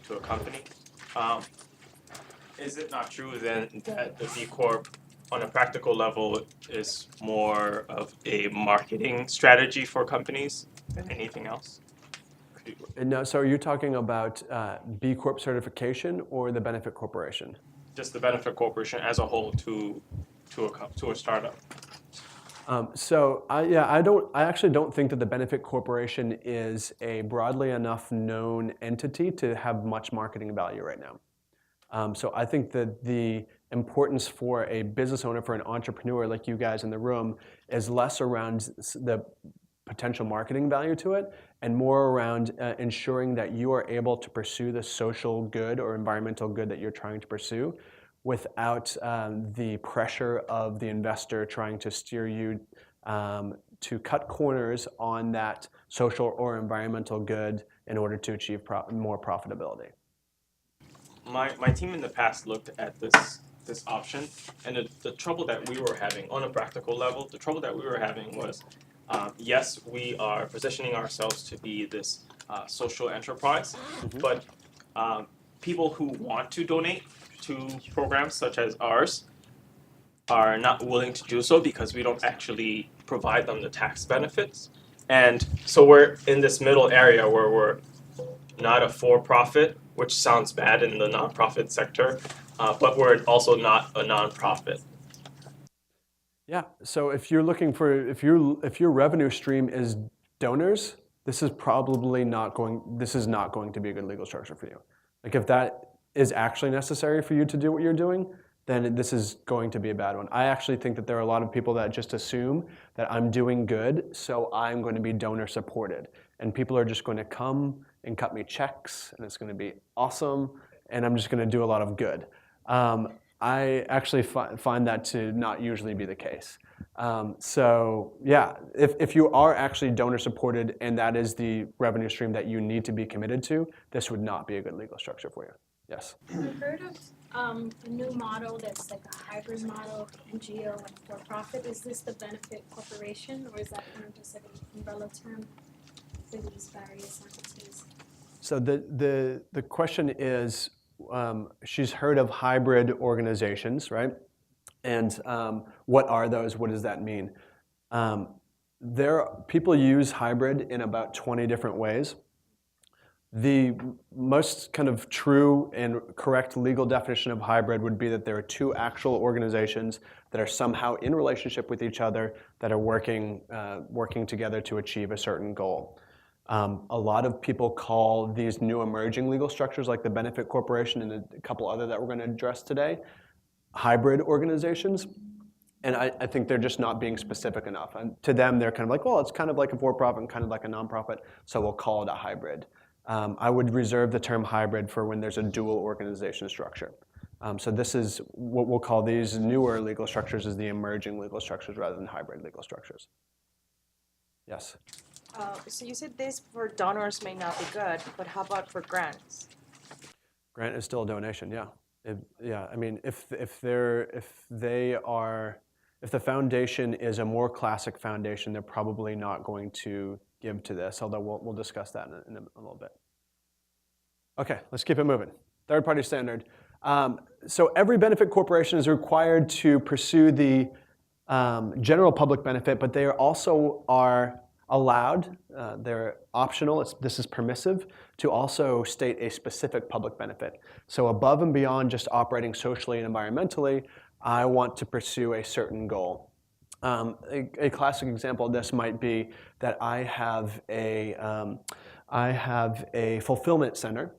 a company. Is it not true then that the B Corp on a practical level is more of a marketing strategy for companies than anything else? No, so are you talking about BCorp certification or the benefit corporation? Just the benefit corporation as a whole to a startup. I actually don't think that the benefit corporation is a broadly enough known entity to have much marketing value right now. So I think that the importance for a business owner, for an entrepreneur like you guys in the room, is less around the potential marketing value to it and more around ensuring that you are able to pursue the social good or environmental good that you're trying to pursue without the pressure of the investor trying to steer you to cut corners on that social or environmental good in order to achieve more profitability. My team in the past looked at this option, and the trouble that we were having on a practical level, was, yes, we are positioning ourselves to be this social enterprise, but people who want to donate to programs such as ours are not willing to do so because we don't actually provide them the tax benefits. And so we're in this middle area where we're not a for-profit, which sounds bad in the nonprofit sector, but we're also not a nonprofit. Yeah. So if you're looking for if your revenue stream is donors, this is not going to be a good legal structure for you. Like if that is actually necessary for you to do what you're doing, then this is going to be a bad one. I actually think that there are a lot of people that just assume that I'm doing good, so I'm going to be donor supported. And people are just going to come and cut me checks, and it's going to be awesome, and I'm just going to do a lot of good. I actually find that to not usually be the case. So yeah, if you are actually donor supported and that is the revenue stream that you need to be committed to, this would not be a good legal structure for you. Yes? I've heard of a new model that's like a hybrid model of NGO and for-profit. Is this the benefit corporation, or is that kind of just like an umbrella term for these various entities? So the question is, she's heard of hybrid organizations, right? And what are those? What does that mean? People use hybrid in about 20 different ways. The most kind of true and correct legal definition of hybrid would be that there are two actual organizations that are somehow in relationship with each other that are working together to achieve a certain goal. A lot of people call these new emerging legal structures like the benefit corporation and a couple other that we're going to address today hybrid organizations. And I think they're just not being specific enough. And to them, they're kind of like, well, it's kind of like a for-profit and kind of like a nonprofit, so we'll call it a hybrid. I would reserve the term hybrid for when there's a dual organization structure. So this is what we'll call these newer legal structures as the emerging legal structures rather than hybrid legal structures. Yes? So you said this for donors may not be good, but how about for grants? Grant is still a donation, yeah. I mean, if the foundation is a more classic foundation, they're probably not going to give to this, although we'll discuss that in a little bit. Okay, let's keep it moving. Third-party standard. So every benefit corporation is required to pursue the general public benefit, but they also are allowed, they're optional, this is permissive, to also state a specific public benefit. So above and beyond just operating socially and environmentally, I want to pursue a certain goal. A classic example of this might be that I have a fulfillment center,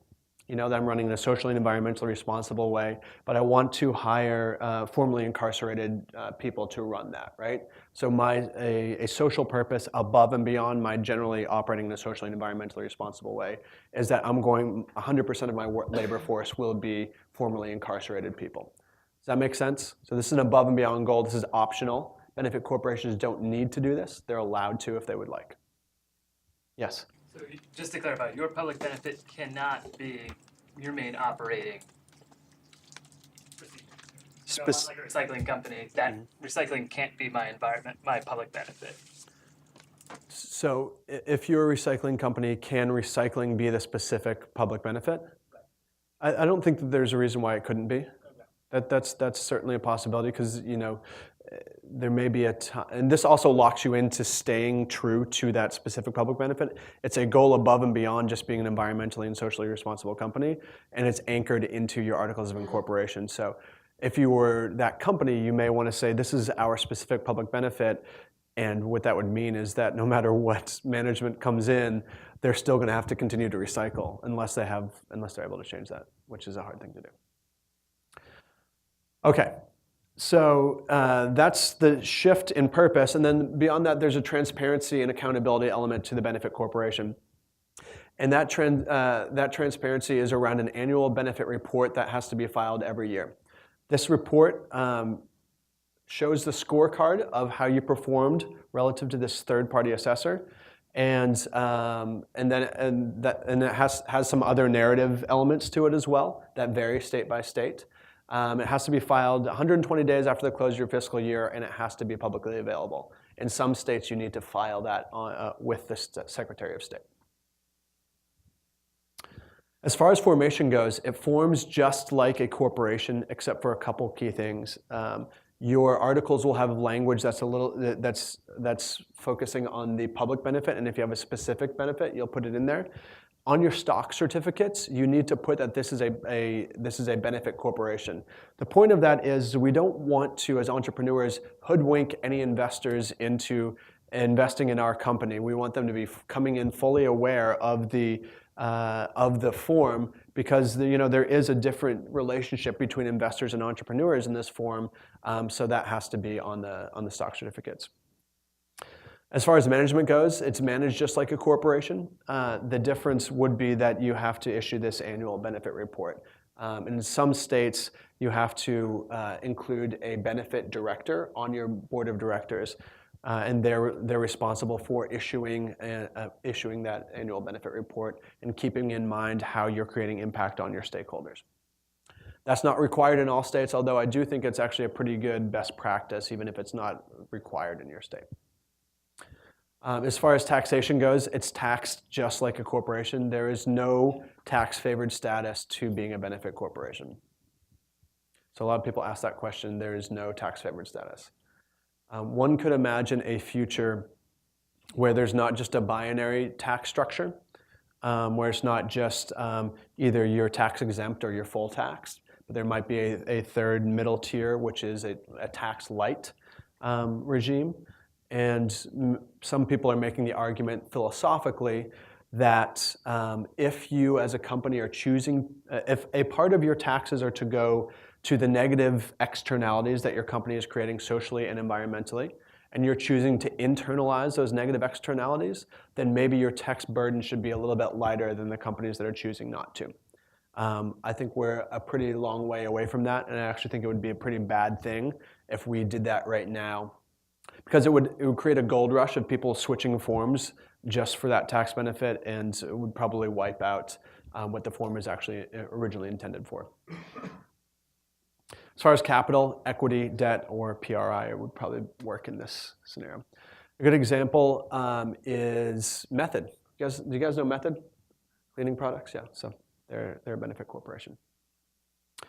that I'm running in a socially and environmentally responsible way, but I want to hire formerly incarcerated people to run that, right? So a social purpose above and beyond my generally operating in a socially and environmentally responsible way is that 100% of my labor force will be formerly incarcerated people. Does that make sense? So this is an above and beyond goal. This is optional. Benefit corporations don't need to do this. They're allowed to if they would like. Yes? So just to clarify, your public benefit cannot be your main operating procedure. Like a recycling company, that recycling can't be my public benefit. So if you're a recycling company, can recycling be the specific public benefit? I don't think that there's a reason why it couldn't be. That's certainly a possibility because, there may be a time, and this also locks you into staying true to that specific public benefit. It's a goal above and beyond just being an environmentally and socially responsible company, and it's anchored into your articles of incorporation. So if you were that company, you may want to say, this is our specific public benefit, and what that would mean is that no matter what management comes in, they're still going to have to continue to recycle unless they're able to change that, which is a hard thing to do. Okay. So that's the shift in purpose, and then beyond that, there's a transparency and accountability element to the benefit corporation. And that transparency is around an annual benefit report that has to be filed every year. This report shows the scorecard of how you performed relative to this third-party assessor, and it has some other narrative elements to it as well that vary state by state. It has to be filed 120 days after the close of your fiscal year, and it has to be publicly available. In some states, you need to file that with the Secretary of State. As far as formation goes, it forms just like a corporation, except for a couple key things. Your articles will have language that's focusing on the public benefit, and if you have a specific benefit, you'll put it in there. On your stock certificates, you need to put that this is a benefit corporation. The point of that is we don't want to, as entrepreneurs, hoodwink any investors into investing in our company. We want them to be coming in fully aware of the form, because there is a different relationship between investors and entrepreneurs in this form, so that has to be on the stock certificates. As far as management goes, it's managed just like a corporation. The difference would be that you have to issue this annual benefit report. In some states, you have to include a benefit director on your board of directors, and they're responsible for issuing that annual benefit report and keeping in mind how you're creating impact on your stakeholders. That's not required in all states, although I do think it's actually a pretty good best practice, even if it's not required in your state. As far as taxation goes, it's taxed just like a corporation. There is no tax-favored status to being a benefit corporation. So a lot of people ask that question. There is no tax-favored status. One could imagine a future where there's not just a binary tax structure, where it's not just either you're tax exempt or you're full taxed, but there might be a third middle tier, which is a tax light regime. And some people are making the argument philosophically that if you as a company are choosing, if a part of your taxes are to go to the negative externalities that your company is creating socially and environmentally, and you're choosing to internalize those negative externalities, then maybe your tax burden should be a little bit lighter than the companies that are choosing not to. I think we're a pretty long way away from that, and I actually think it would be a pretty bad thing if we did that right now, because it would create a gold rush of people switching forms just for that tax benefit, and it would probably wipe out what the form is actually originally intended for. As far as capital, equity, debt, or PRI, it would probably work in this scenario. A good example is Method. Do you guys know Method? Cleaning products? Yeah, so they're a benefit corporation.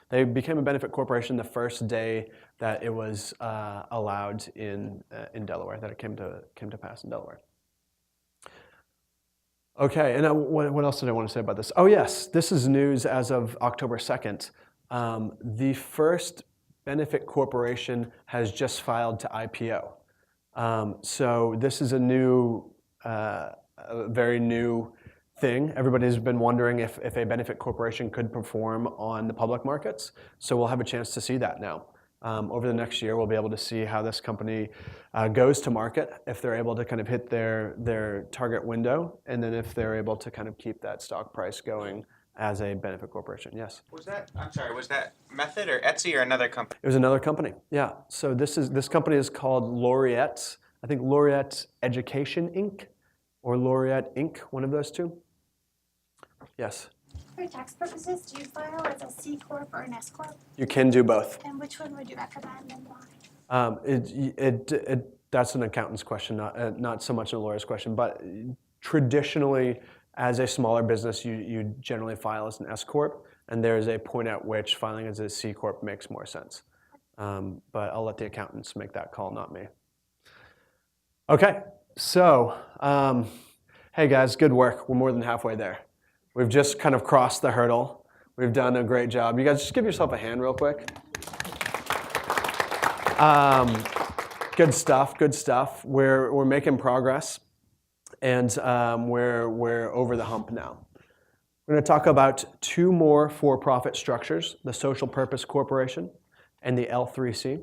They became a benefit corporation the first day that it was allowed in Delaware, that it came to pass in Delaware. Okay, and what else did I want to say about this? Oh yes, this is news as of October 2nd. The first benefit corporation has just filed to IPO. So this is a very new thing. Everybody's been wondering if a benefit corporation could perform on the public markets. So we'll have a chance to see that now. Over the next year, we'll be able to see how this company goes to market, if they're able to kind of hit their target window, and then if they're able to kind of keep that stock price going as a benefit corporation. Yes? Was that Method or Etsy or another company? It was another company, yeah. So this company is called Laureate, I think Laureate Education Inc. or Laureate Inc., one of those two. Yes? For tax purposes, do you file as a C Corp or an S Corp? You can do both. And which one would you recommend and why? That's an accountant's question, not so much a lawyer's question. But traditionally, as a smaller business, you generally file as an S Corp, and there's a point at which filing as a C Corp makes more sense. But I'll let the accountants make that call, not me. Okay, so hey guys, good work. We're more than halfway there. We've just kind of crossed the hurdle. We've done a great job. You guys just give yourself a hand real quick. Good stuff, good stuff. We're making progress, and we're over the hump now. We're going to talk about two more for-profit structures, the Social Purpose Corporation and the L3C,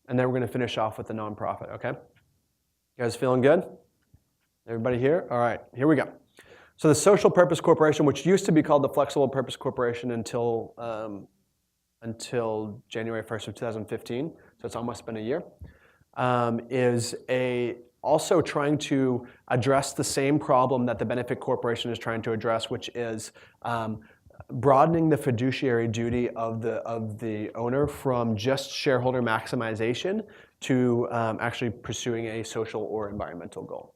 and then we're going to finish off with the nonprofit, okay? You guys feeling good? Everybody here? All right, here we go. So the Social Purpose Corporation, which used to be called the Flexible Purpose Corporation until January 1st of 2015, so it's almost been a year, is also trying to address the same problem that the Benefit Corporation is trying to address, which is broadening the fiduciary duty of the owner from just shareholder maximization to actually pursuing a social or environmental goal.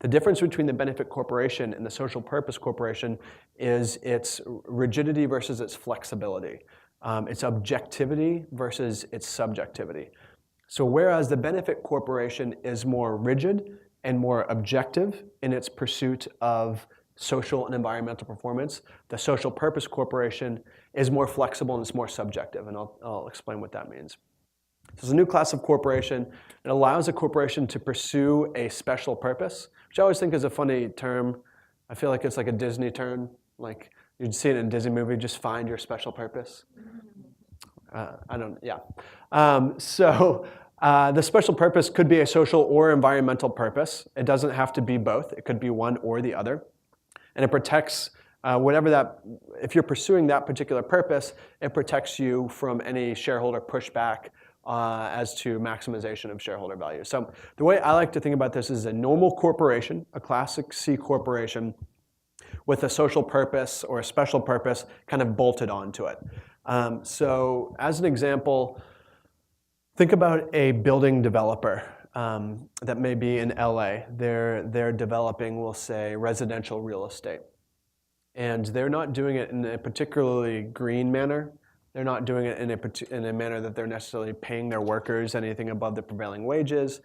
The difference between the Benefit Corporation and the Social Purpose Corporation is its rigidity versus its flexibility, its objectivity versus its subjectivity. So whereas the Benefit Corporation is more rigid and more objective in its pursuit of social and environmental performance, the Social Purpose Corporation is more flexible and it's more subjective, and I'll explain what that means. So it's a new class of corporation. It allows a corporation to pursue a special purpose, which I always think is a funny term. I feel like it's like a Disney term. Like you'd see it in a Disney movie, just find your special purpose. The special purpose could be a social or environmental purpose. It doesn't have to be both. It could be one or the other. And it protects if you're pursuing that particular purpose, it protects you from any shareholder pushback as to maximization of shareholder value. So the way I like to think about this is a normal corporation, a classic C corporation, with a social purpose or a special purpose kind of bolted onto it. So as an example, think about a building developer that may be in LA. They're developing, we'll say, residential real estate. And they're not doing it in a particularly green manner. They're not doing it in a manner that they're necessarily paying their workers anything above the prevailing wages.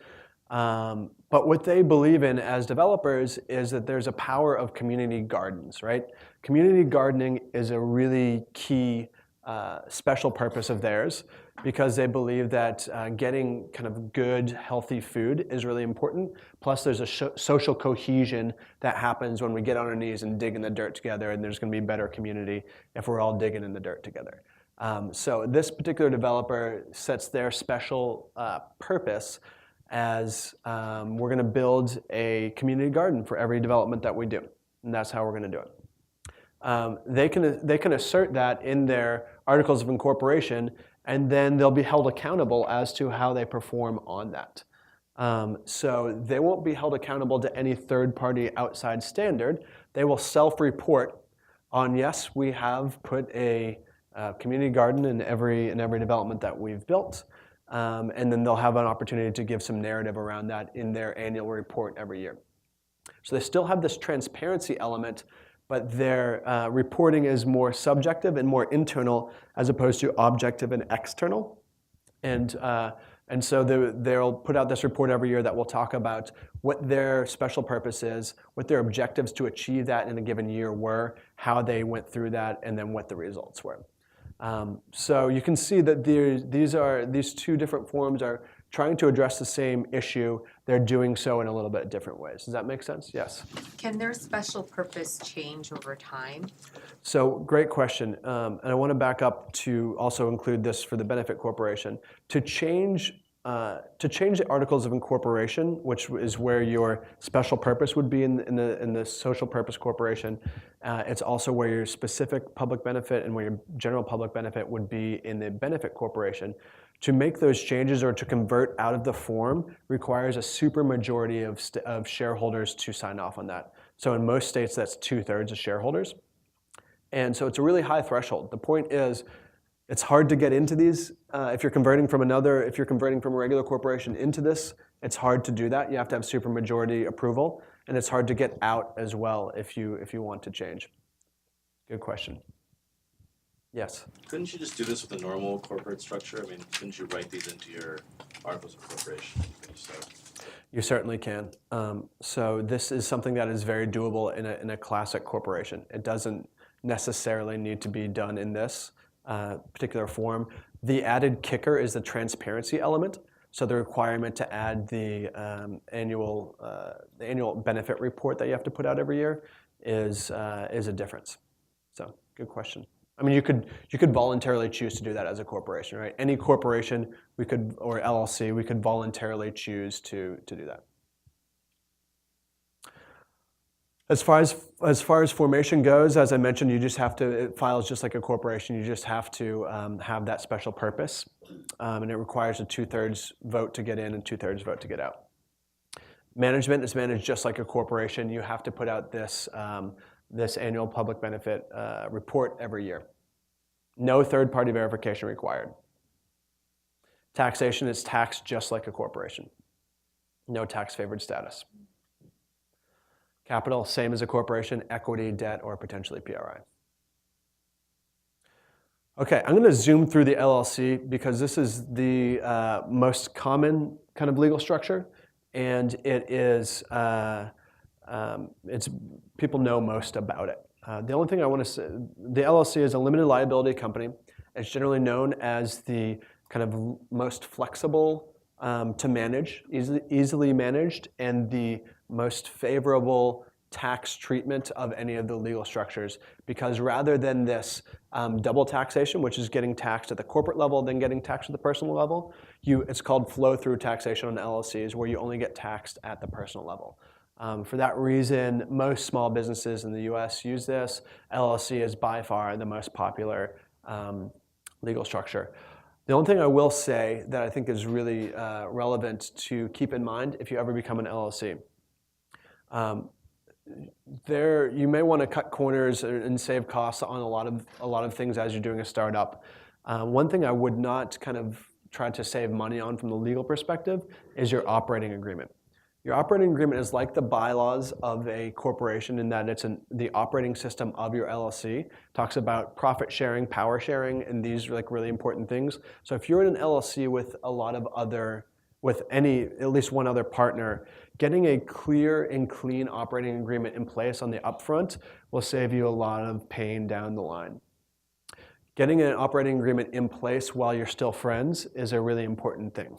But what they believe in as developers is that there's a power of community gardens, right? Community gardening is a really key special purpose of theirs because they believe that getting kind of good, healthy food is really important. Plus, there's a social cohesion that happens when we get on our knees and dig in the dirt together, and there's going to be better community if we're all digging in the dirt together. So this particular developer sets their special purpose as we're going to build a community garden for every development that we do, and that's how we're going to do it. They can assert that in their articles of incorporation, and then they'll be held accountable as to how they perform on that. So they won't be held accountable to any third-party outside standard. They will self-report on, yes, we have put a community garden in every development that we've built, and then they'll have an opportunity to give some narrative around that in their annual report every year. So they still have this transparency element, but their reporting is more subjective and more internal as opposed to objective and external. And so they'll put out this report every year that will talk about what their special purpose is, what their objectives to achieve that in a given year were, how they went through that, and then what the results were. So you can see that these two different forms are trying to address the same issue. They're doing so in a little bit different ways. Does that make sense? Yes. Can their special purpose change over time? So great question. And I want to back up to also include this for the benefit corporation. To change the articles of incorporation, which is where your special purpose would be in the social purpose corporation, it's also where your specific public benefit and where your general public benefit would be in the benefit corporation. To make those changes or to convert out of the form requires a supermajority of shareholders to sign off on that. So in most states, that's 2/3 of shareholders. And so it's a really high threshold. The point is, it's hard to get into these. If you're converting from a regular corporation into this, it's hard to do that. You have to have supermajority approval, and it's hard to get out as well if you want to change. Good question. Yes. Couldn't you just do this with a normal corporate structure? I mean, couldn't you write these into your articles of incorporation? You certainly can. So this is something that is very doable in a classic corporation. It doesn't necessarily need to be done in this particular form. The added kicker is the transparency element. So the requirement to add the annual benefit report that you have to put out every year is a difference. So good question. I mean, you could voluntarily choose to do that as a corporation, right? Any corporation or LLC, we could voluntarily choose to do that. As far as formation goes, as I mentioned, you just have to, it files just like a corporation. You just have to have that special purpose, and it requires a 2/3 vote to get in and 2/3 vote to get out. Management is managed just like a corporation. You have to put out this annual public benefit report every year. No third-party verification required. Taxation is taxed just like a corporation. No tax-favored status. Capital, same as a corporation, equity, debt, or potentially PRI. Okay, I'm going to zoom through the LLC because this is the most common kind of legal structure, and it is people know most about it. The only thing I want to say, the LLC is a limited liability company. It's generally known as the kind of most flexible to manage, easily managed, and the most favorable tax treatment of any of the legal structures. Because rather than this double taxation, which is getting taxed at the corporate level, then getting taxed at the personal level, it's called flow-through taxation on LLCs, where you only get taxed at the personal level. For that reason, most small businesses in the US use this. LLC is by far the most popular legal structure. The only thing I will say that I think is really relevant to keep in mind if you ever become an LLC, you may want to cut corners and save costs on a lot of things as you're doing a startup. One thing I would not kind of try to save money on from the legal perspective is your operating agreement. Your operating agreement is like the bylaws of a corporation in that it's the operating system of your LLC. It talks about profit sharing, power sharing, and these are like really important things. So if you're in an LLC with at least one other partner, getting a clear and clean operating agreement in place on the upfront will save you a lot of pain down the line. Getting an operating agreement in place while you're still friends is a really important thing.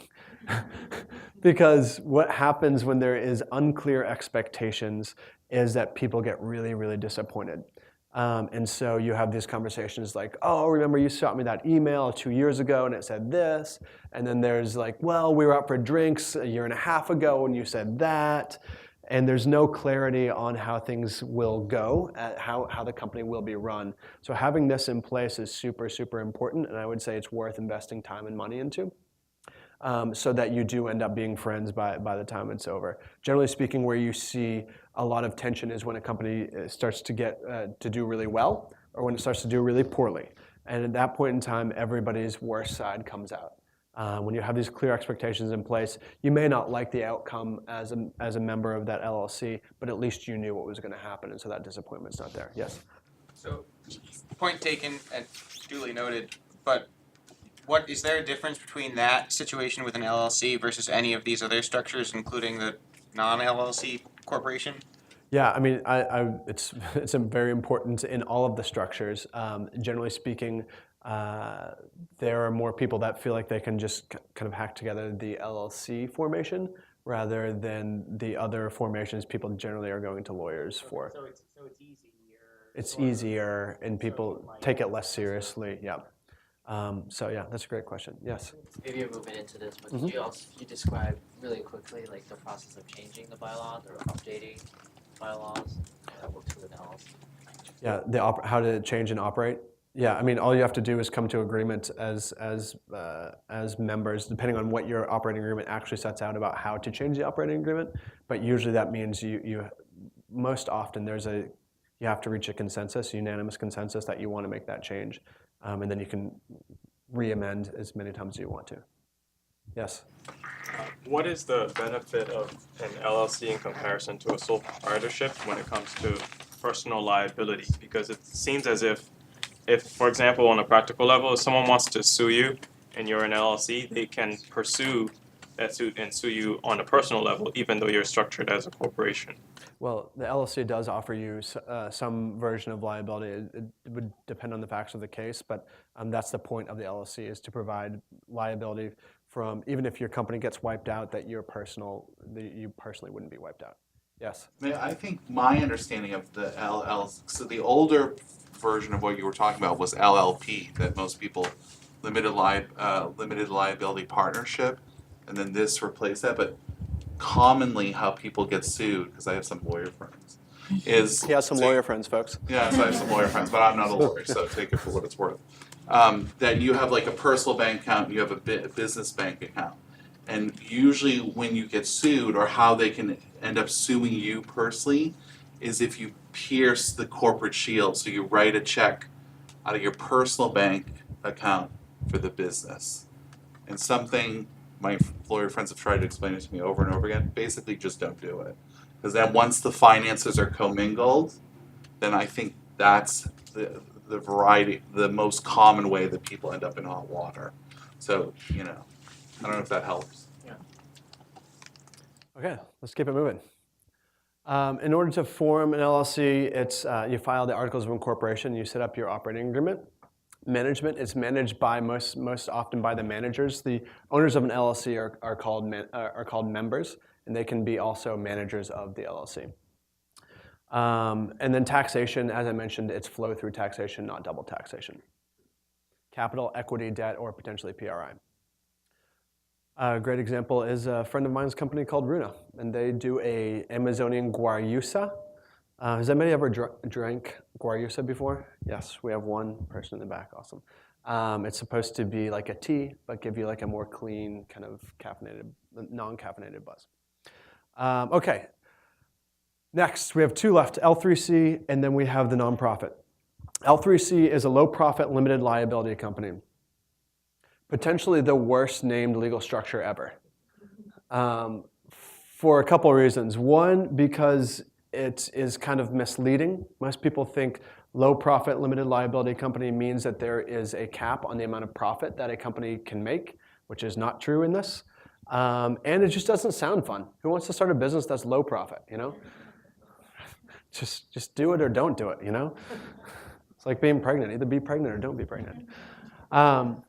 Because what happens when there is unclear expectations is that people get really, really disappointed. And so you have these conversations like, oh, remember you shot me that email 2 years ago and it said this. And then there's like, well, we were out for drinks a year and a half ago and you said that. And there's no clarity on how things will go, how the company will be run. So having this in place is super, super important. And I would say it's worth investing time and money into. So that you do end up being friends by the time it's over. Generally speaking, where you see a lot of tension is when a company starts to get to do really well or when it starts to do really poorly. And at that point in time, everybody's worst side comes out. When you have these clear expectations in place, you may not like the outcome as a member of that LLC, but at least you knew what was going to happen, and so that disappointment's not there. Yes? So, point taken and duly noted, but is there a difference between that situation with an LLC versus any of these other structures, including the non-LLC corporation? Yeah, I mean, it's very important in all of the structures. Generally speaking, there are more people that feel like they can just kind of hack together the LLC formation rather than the other formations people generally are going to lawyers for. So it's easier. It's easier and people take it less seriously, yeah. So yeah, that's a great question, yes. Maybe you're moving into this, but could you describe really quickly like the process of changing the bylaws or updating bylaws that works with an LLC? Yeah, how to change and operate? Yeah, I mean, all you have to do is come to agreement as members, depending on what your operating agreement actually sets out about how to change the operating agreement. But usually that means most often you have to reach a consensus, unanimous consensus that you want to make that change, and then you can re-amend as many times as you want to. Yes. What is the benefit of an LLC in comparison to a sole proprietorship when it comes to personal liability? Because it seems as if, for example, on a practical level, if someone wants to sue you and you're an LLC, they can pursue that suit and sue you on a personal level, even though you're structured as a corporation. Well, the LLC does offer you some version of liability. It would depend on the facts of the case, but that's the point of the LLC, is to provide liability from, even if your company gets wiped out, that you personally wouldn't be wiped out. Yes? I think my understanding of the LLC, so the older version of what you were talking about was LLP, that most people, limited liability partnership, and then this replaced that. But commonly how people get sued, because I have some lawyer friends, is... He has some lawyer friends, folks. Yeah, so I have some lawyer friends, but I'm not a lawyer, so take it for what it's worth. That you have like a personal bank account and you have a business bank account. And usually when you get sued, or how they can end up suing you personally, is if you pierce the corporate shield. So you write a check out of your personal bank account for the business. And something my lawyer friends have tried to explain it to me over and over again, basically just don't do it. Because then once the finances are commingled, then I think that's the most common way that people end up in hot water. So, I don't know if that helps. Yeah. Okay, let's keep it moving. In order to form an LLC, it's you file the Articles of Incorporation, you set up your operating agreement. management. It's managed by most often by the managers. The owners of an LLC are called members, and they can be also managers of the LLC. And then taxation, as I mentioned, it's flow-through taxation, not double taxation. Capital, equity, debt, or potentially PRI. A great example is a friend of mine's company called Runa, and they do a Amazonian guayusa. Has anybody ever drank guayusa before? Yes, we have one person in the back, awesome. It's supposed to be like a tea, but give you like a more clean, kind of caffeinated, non-caffeinated buzz. Okay, next we have two left, L3C, and then we have the nonprofit. L3C is a low-profit, limited liability company. Potentially the worst named legal structure ever. For a couple of reasons. One, because it is kind of misleading. Most people think low-profit, limited liability company means that there is a cap on the amount of profit that a company can make, which is not true in this. And it just doesn't sound fun. Who wants to start a business that's low profit, you know? Just do it or don't do it, you know? It's like being pregnant. Either be pregnant or don't be pregnant. L3C.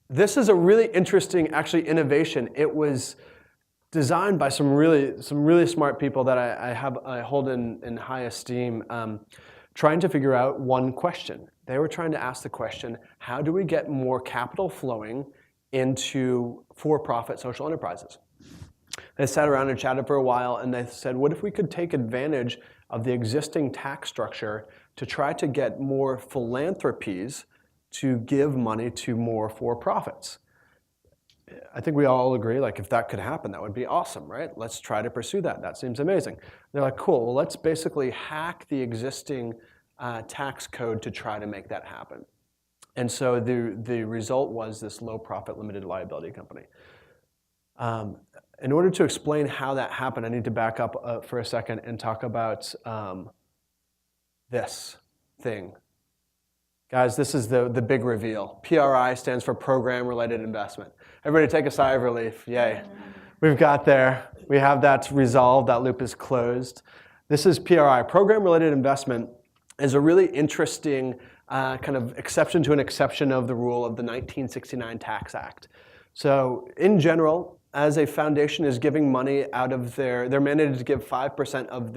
This is a really interesting, actually, innovation. It was designed by some really smart people that I hold in high esteem, trying to figure out one question. They were trying to ask the question, how do we get more capital flowing into for-profit social enterprises? They sat around and chatted for a while, and they said, what if we could take advantage of the existing tax structure to try to get more philanthropies to give money to more for-profits? I think we all agree, like, if that could happen, that would be awesome, right? Let's try to pursue that. That seems amazing. They're like, cool, well, let's basically hack the existing tax code to try to make that happen. And so the result was this low-profit, limited liability company. In order to explain how that happened, I need to back up for a second and talk about this thing. Guys, this is the big reveal. PRI stands for Program-Related Investment. Everybody take a sigh of relief. Yay. We've got there. We have that resolved. That loop is closed. This is PRI. Program-Related Investment is a really interesting kind of exception to an exception of the rule of the 1969 Tax Act. So in general, as a foundation is giving money out of they're mandated to give 5% of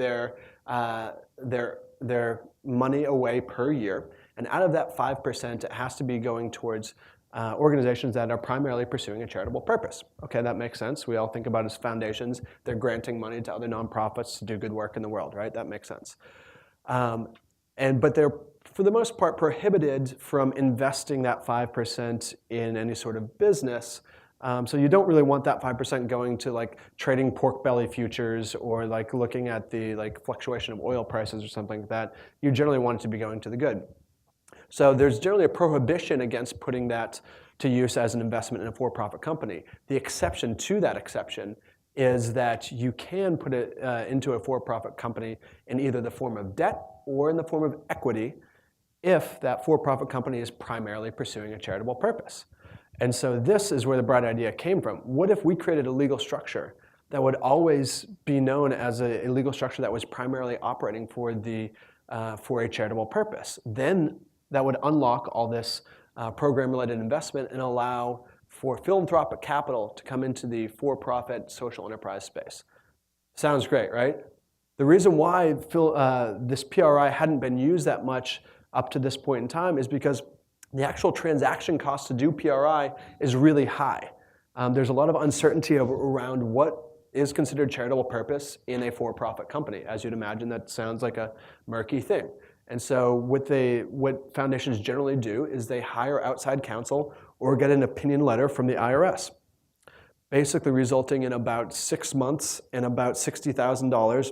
their money away per year. And out of that 5%, it has to be going towards organizations that are primarily pursuing a charitable purpose. Okay, that makes sense. We all think about it as foundations. They're granting money to other nonprofits to do good work in the world, right? That makes sense. But they're, for the most part, prohibited from investing that 5% in any sort of business. So you don't really want that 5% going to like trading pork belly futures or like looking at the like fluctuation of oil prices or something like that. You generally want it to be going to the good. So there's generally a prohibition against putting that to use as an investment in a for-profit company. The exception to that exception is that you can put it into a for-profit company in either the form of debt or in the form of equity if that for-profit company is primarily pursuing a charitable purpose. And so this is where the bright idea came from. What if we created a legal structure that would always be known as a legal structure that was primarily operating for a charitable purpose? Then that would unlock all this program-related investment and allow for philanthropic capital to come into the for-profit social enterprise space. Sounds great, right? The reason why this PRI hadn't been used that much up to this point in time is because the actual transaction cost to do PRI is really high. There's a lot of uncertainty around what is considered charitable purpose in a for-profit company. As you'd imagine, that sounds like a murky thing. And so what foundations generally do is they hire outside counsel or get an opinion letter from the IRS, basically resulting in about 6 months and about $60,000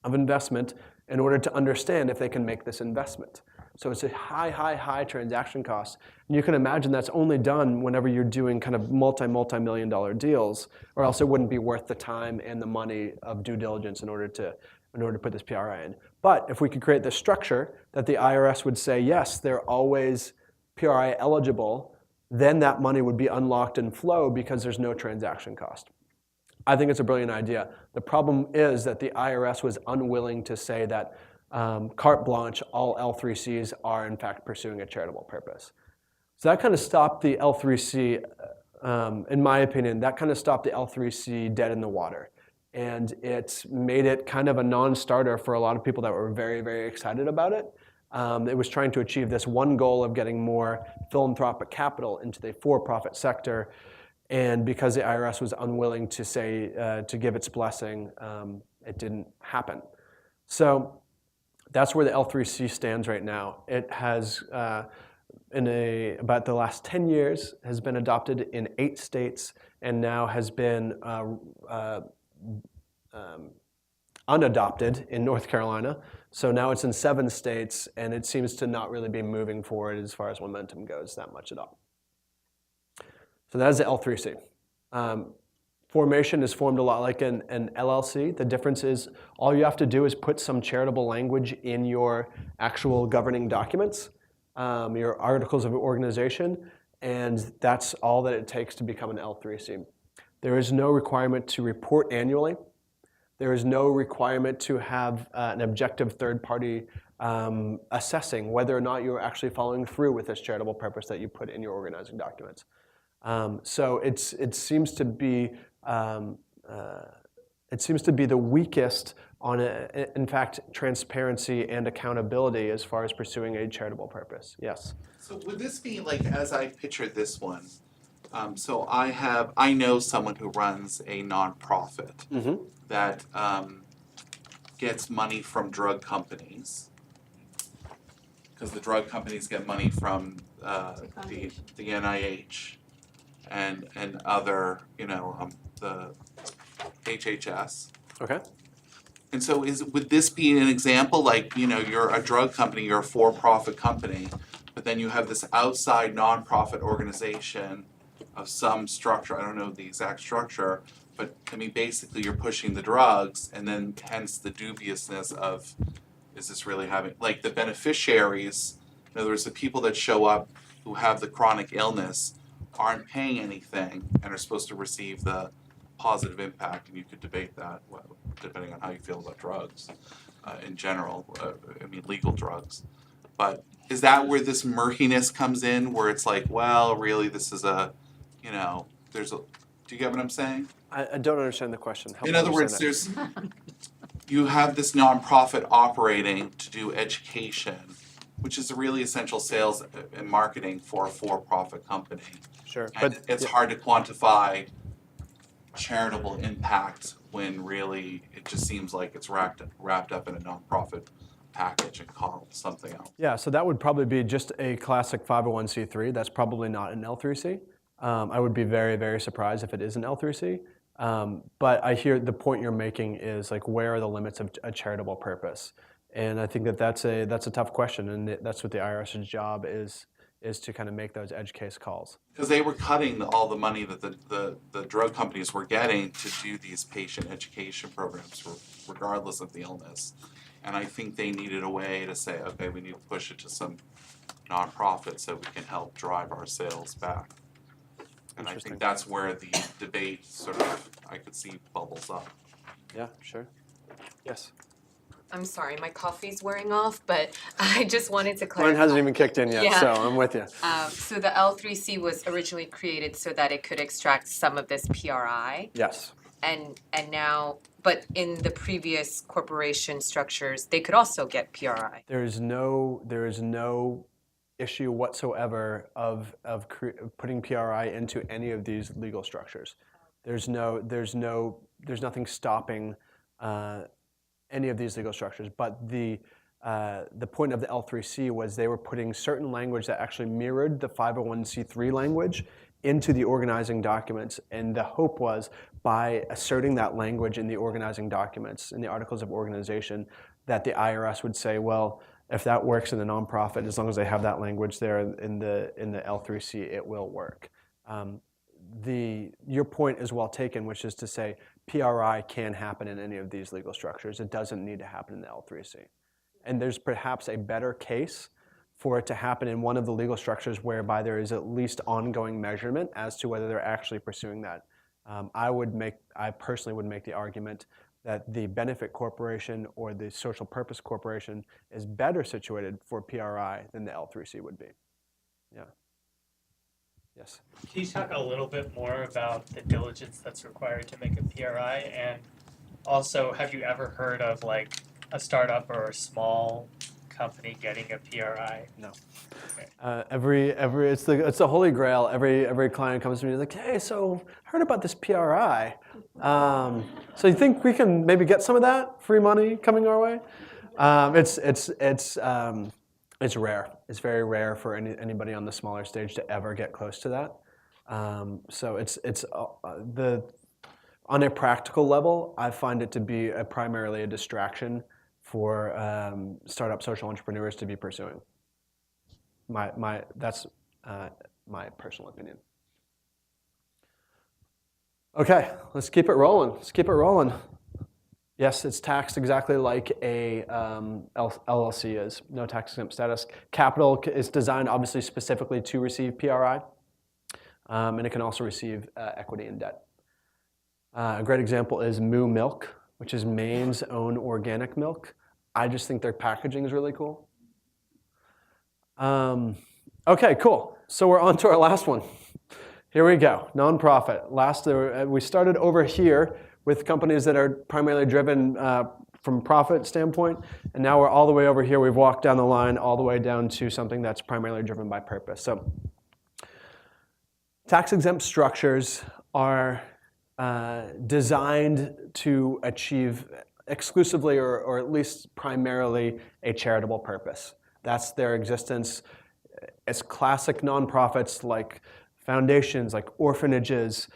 of investment in order to understand if they can make this investment. So it's a high transaction cost. And you can imagine that's only done whenever you're doing kind of multi-million dollar deals, or else it wouldn't be worth the time and the money of due diligence in order to put this PRI in. But if we could create this structure that the IRS would say, yes, they're always PRI eligible, then that money would be unlocked and flow because there's no transaction cost. I think it's a brilliant idea. The problem is that the IRS was unwilling to say that carte blanche, all L3Cs are in fact pursuing a charitable purpose. So that kind of stopped the L3C, in my opinion, that kind of stopped the L3C dead in the water. And it made it kind of a non-starter for a lot of people that were very, very excited about it. It was trying to achieve this one goal of getting more philanthropic capital into the for-profit sector. And because the IRS was unwilling to say, to give its blessing, it didn't happen. So that's where the L3C stands right now. It has, about the last 10 years, has been adopted in 8 states and now has been unadopted in North Carolina. So now it's in 7 states, and it seems to not really be moving forward as far as momentum goes that much at all. So that is the L3C. Formation is formed a lot like an LLC. The difference is all you have to do is put some charitable language in your actual governing documents, your articles of organization, and that's all that it takes to become an L3C. There is no requirement to report annually. There is no requirement to have an objective third party assessing whether or not you're actually following through with this charitable purpose that you put in your organizing documents. So it seems to be the weakest on, in fact, transparency and accountability as far as pursuing a charitable purpose. Yes. So would this be like, as I pictured this one, so I know someone who runs a nonprofit that gets money from drug companies, because the drug companies get money from the NIH and other, the HHS. Okay. And so would this be an example, like, you're a drug company, you're a for-profit company, but then you have this outside nonprofit organization of some structure, I don't know the exact structure, but I mean, basically you're pushing the drugs, and then hence the dubiousness of, is this really having, like the beneficiaries, in other words, the people that show up who have the chronic illness aren't paying anything and are supposed to receive the positive impact, and you could debate that, well, depending on how you feel about drugs in general, I mean legal drugs. But is that where this murkiness comes in, where it's like, well, really this is a, there's a, do you get what I'm saying? I don't understand the question. Help In me other words, understand you have this nonprofit operating to do education, which is a really essential sales and marketing for a for-profit company. Sure, And but it's hard to quantify charitable impact when really it just seems like it's wrapped up in a nonprofit package and called something else. Yeah, so that would probably be just a classic 501c3. That's probably not an L3C. I would be very, very surprised if it is an L3C. But I hear the point you're making is like, where are the limits of a charitable purpose? And I think that's a tough question, and that's what the IRS's job is to kind of make those edge case calls. Because they were cutting all the money that the drug companies were getting to do these patient education programs regardless of the illness. And I think they needed a way to say, okay, we need to push it to some nonprofit so we can help drive our sales back. And I think that's where the debate sort of, I could see, bubbles up. Yeah, sure. Yes. I'm sorry, my coffee's wearing off, but I just wanted to clarify. Mine hasn't even kicked in yet, Yeah. so I'm with you. So the L3C was originally created so that it could extract some of this PRI. Yes. And now, but in the previous corporation structures, they could also get PRI. There is no issue whatsoever of putting PRI into any of these legal structures. There's nothing stopping any of these legal structures. But the point of the L3C was they were putting certain language that actually mirrored the 501c3 language into the organizing documents, and the hope was by asserting that language in the organizing documents, in the articles of organization, that the IRS would say, well, if that works in the nonprofit, as long as they have that language there in the L3C, it will work. Your point is well taken, which is to say PRI can happen in any of these legal structures. It doesn't need to happen in the L3C. And there's perhaps a better case for it to happen in one of the legal structures whereby there is at least ongoing measurement as to whether they're actually pursuing that. I personally would make the argument that the benefit corporation or the social purpose corporation is better situated for PRI than the L3C would be. Yeah. Yes. Can you talk a little bit more about the diligence that's required to make a PRI? And also, have you ever heard of like a startup or a small company getting a PRI? No. Okay. It's the holy grail. Every client comes to me like, hey, so I heard about this PRI. So you think we can maybe get some of that free money coming our way? It's rare. It's very rare for anybody on the smaller stage to ever get close to that. So on a practical level, I find it to be primarily a distraction for startup social entrepreneurs to be pursuing. That's my personal opinion. Okay, let's keep it rolling. Yes, it's taxed exactly like a LLC is, no tax exempt status. Capital is designed obviously specifically to receive PRI, and it can also receive equity and debt. A great example is Moo Milk, which is Maine's own organic milk. I just think their packaging is really cool. Okay, cool. So we're on to our last one. Here we go, nonprofit. We started over here with companies that are primarily driven from profit standpoint, and now we're all the way over here. We've walked down the line all the way down to something that's primarily driven by purpose. So tax-exempt structures are designed to achieve exclusively or at least primarily a charitable purpose. That's their existence. It's classic nonprofits like foundations, like orphanages,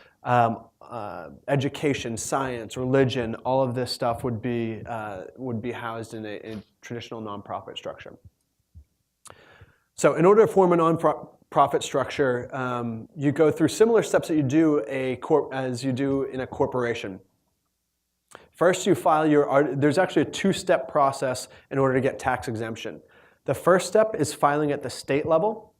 education, science, religion. All of this stuff would be housed in a traditional nonprofit structure. So in order to form a nonprofit structure, you go through similar steps that you do as you do in a corporation. First, you file there's actually a two-step process in order to get tax exemption. The first step is filing at the state level.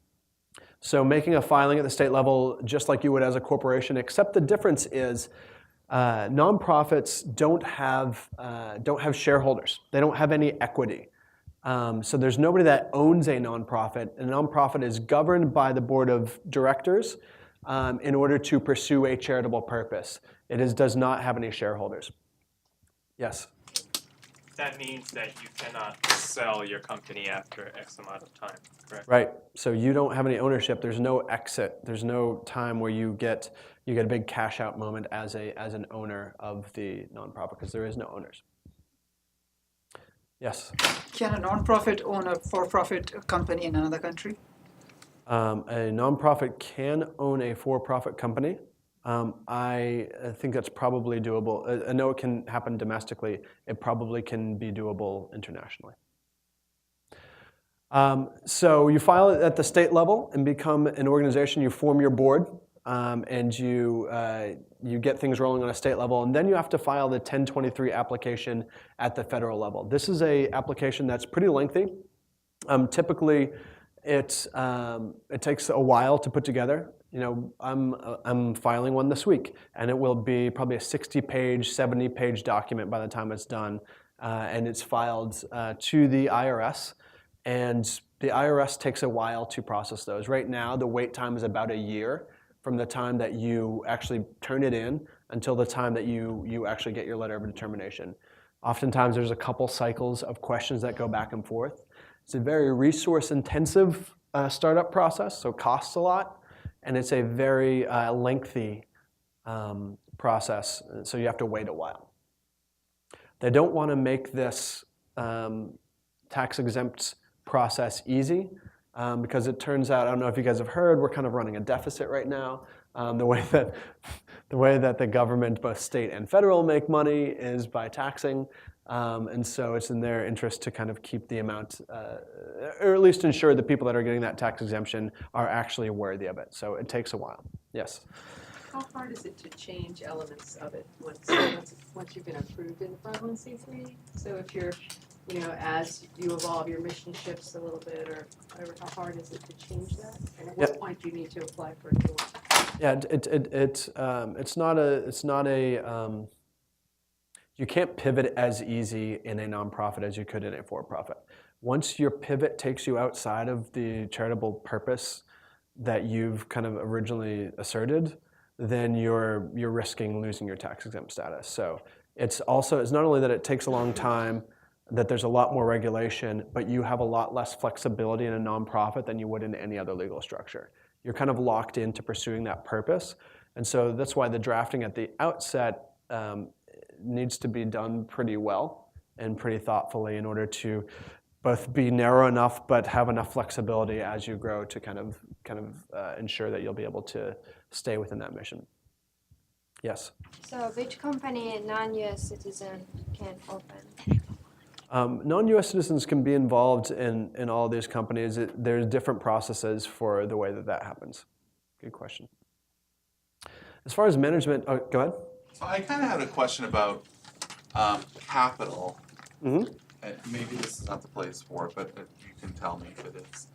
So making a filing at the state level just like you would as a corporation, except the difference is nonprofits don't have shareholders. They don't have any equity. So there's nobody that owns a nonprofit. A nonprofit is governed by the board of directors in order to pursue a charitable purpose. It does not have any shareholders. Yes? That means that you cannot sell your company after X amount of time, correct? Right. So you don't have any ownership. There's no exit. There's no time where you get a big cash out moment as an owner of the nonprofit because there is no owners. Yes. Can a nonprofit own a for-profit company in another country? A nonprofit can own a for-profit company. I think that's probably doable. I know it can happen domestically. It probably can be doable internationally. So you file it at the state level and become an organization. You form your board, and you get things rolling on a state level. And then you have to file the 1023 application at the federal level. This is an application that's pretty lengthy. Typically, it takes a while to put together. You know, I'm filing one this week, and it will be probably a 60-page, 70-page document by the time it's done, and it's filed to the IRS, and the IRS takes a while to process those. Right now, the wait time is about a year from the time that you actually turn it in until the time that you actually get your letter of determination. Oftentimes, there's a couple cycles of questions that go back and forth. It's a very resource-intensive startup process, so it costs a lot. And it's a very lengthy process, so you have to wait a while. They don't want to make this tax-exempt process easy because it turns out, I don't know if you guys have heard, we're kind of running a deficit right now. The way that the government, both state and federal, make money is by taxing. And so it's in their interest to kind of keep the amount, or at least ensure the people that are getting that tax exemption are actually worthy of it. So it takes a while. Yes? How hard is it to change elements of it once you've been approved in the 501c3? So if you're, as you evolve, your mission shifts a little bit or whatever, how hard is it to change that? And at what point do you need to apply for a new one? Yeah, it's not a you can't pivot as easy in a nonprofit as you could in a for-profit. Once your pivot takes you outside of the charitable purpose that you've kind of originally asserted, then you're risking losing your tax-exempt status. So it's not only that it takes a long time, that there's a lot more regulation, but you have a lot less flexibility in a nonprofit than you would in any other legal structure. You're kind of locked into pursuing that purpose. And so that's why the drafting at the outset needs to be done pretty well and pretty thoughtfully in order to both be narrow enough but have enough flexibility as you grow to kind of ensure that you'll be able to stay within that mission. Yes? So which company a non-US citizen can open? Non-US citizens can be involved in all these companies. There's different processes for the way that happens. Good question. As far as management, oh, go ahead. So I kind of had a question about capital. Mm-hmm. Maybe this is not the place for it, but you can tell me if it is.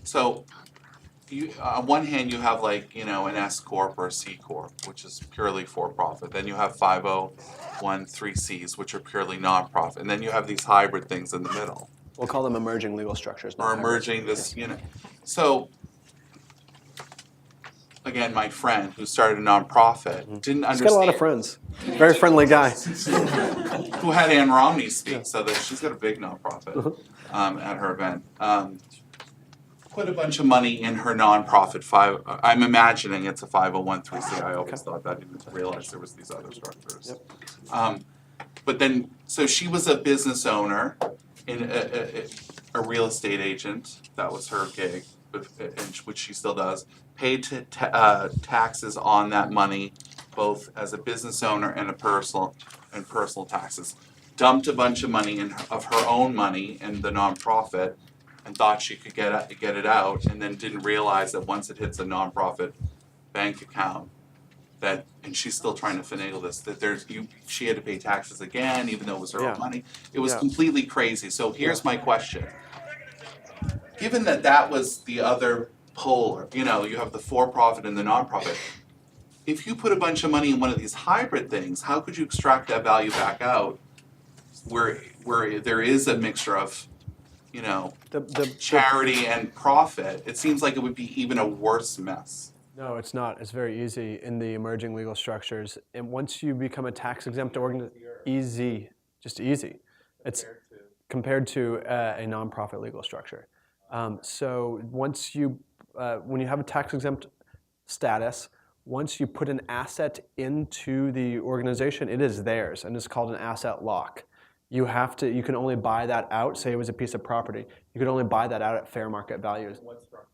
So you, on one hand, you have like, you know, an S corp or a C corp, which is purely for profit. Then you have 501(c)(3)s, which are purely nonprofit, and then you have these hybrid things in the middle. We'll call them emerging legal structures. Or emerging this, you know. So again, my friend who started a nonprofit didn't understand. He's got a lot of friends. Very friendly guy. Who had Ann Romney speak, so that she's got a big nonprofit at her event. Put a bunch of money in her nonprofit. I'm imagining it's a 501(c). I always thought that. I didn't realize there was these other structures. Yep. But then, so she was a business owner, in a real estate agent. That was her gig, which she still does. Paid taxes on that money, both as a business owner and personal taxes. Dumped a bunch of money of her own money in the nonprofit, and thought she could get it out, and then didn't realize that once it hits a nonprofit bank account, and she's still trying to finagle this, that she had to pay taxes again, even though it was her own money. It was completely crazy. So here's my question: given that was the other polar, you know, you have the for-profit and the nonprofit. If you put a bunch of money in one of these hybrid things, how could you extract that value back out, where there is a mixture of, you know, charity and profit? It seems like it would be even a worse mess. No, it's not. It's very easy in the emerging legal structures. And once you become a tax-exempt organization, just easy. It's compared to a nonprofit legal structure. So once when you have a tax-exempt status, once you put an asset into the organization, it is theirs, and it's called an asset lock. You can only buy that out. Say it was a piece of property, you could only buy that out at fair market values. What structure?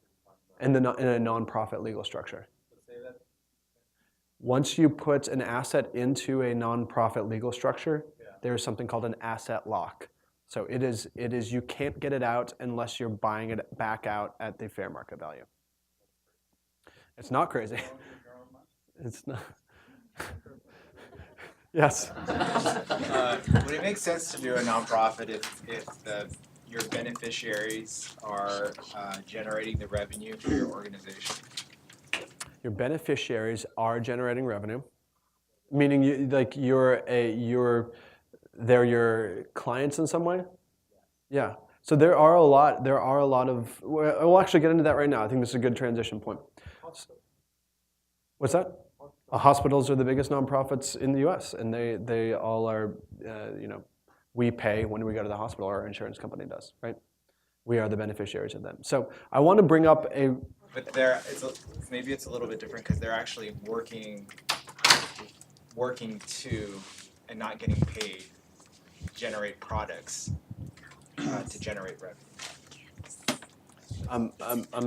In a nonprofit legal structure. Once you put an asset into a nonprofit legal structure, there is something called an asset lock. So it is you can't get it out unless you're buying it back out at the fair market value. It's not crazy. It's not. Yes. Would it make sense to do a nonprofit if your beneficiaries are generating the revenue for your organization? Your beneficiaries are generating revenue, meaning they're your clients in some way. Yeah. So there are a lot of. We'll actually get into that right now. I think this is a good transition point. What's that? Hospitals are the biggest nonprofits in the U.S. and they all are, we pay when we go to the hospital. Our insurance company does, right? We are the beneficiaries of them. So I want to bring up a. But maybe it's a little bit different because they're actually working to and not getting paid, generate products to generate revenue. I'm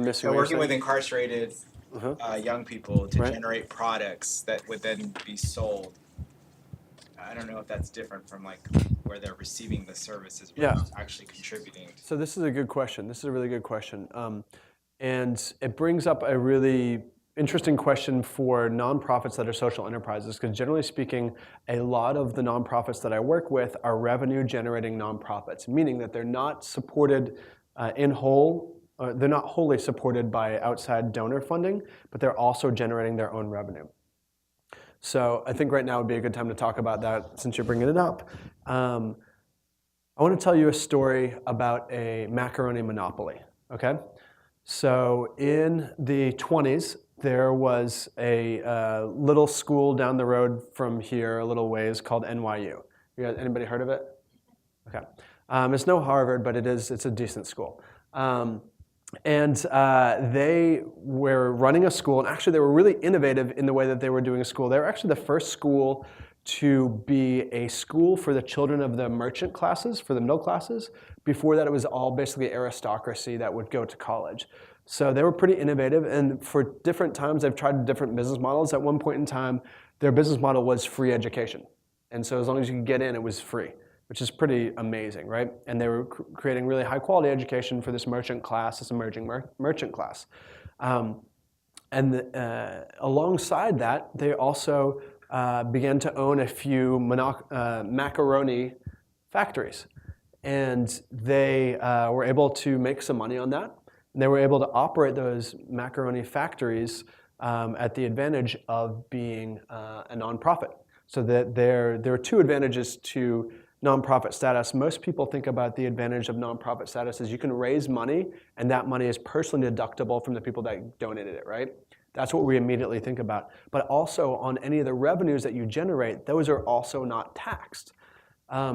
missing. So working with incarcerated young people to generate products that would then be sold. I don't know if that's different from like where they're receiving the services versus actually contributing. So this is a good question. This is a really good question. And it brings up a really interesting question for nonprofits that are social enterprises, because generally speaking, a lot of the nonprofits that I work with are revenue generating nonprofits, meaning that they're not supported in whole. They're not wholly supported by outside donor funding, but they're also generating their own revenue. So I think right now would be a good time to talk about that since you're bringing it up. I want to tell you a story about a macaroni monopoly, okay? So in the 20s, there was a little school down the road from here, a little ways, called NYU. You guys, anybody heard of it? Okay. It's no Harvard, but it's a decent school. They were running a school, and actually they were really innovative in the way that they were doing a school. They were actually the first school to be a school for the children of the merchant classes, for the middle classes. Before that, it was all basically aristocracy that would go to college. So they were pretty innovative, and for different times, they've tried different business models. At one point in time, their business model was free education. And so as long as you could get in, it was free, which is pretty amazing, right? And they were creating really high quality education for this merchant class, this emerging merchant class. Alongside that, they also began to own a few macaroni factories. And they were able to make some money on that. And they were able to operate those macaroni factories at the advantage of being a nonprofit. So that there are two advantages to nonprofit status. Most people think about the advantage of nonprofit status as you can raise money, and that money is personally deductible from the people that donated it, right? That's what we immediately think about. But also on any of the revenues that you generate, those are also not taxed.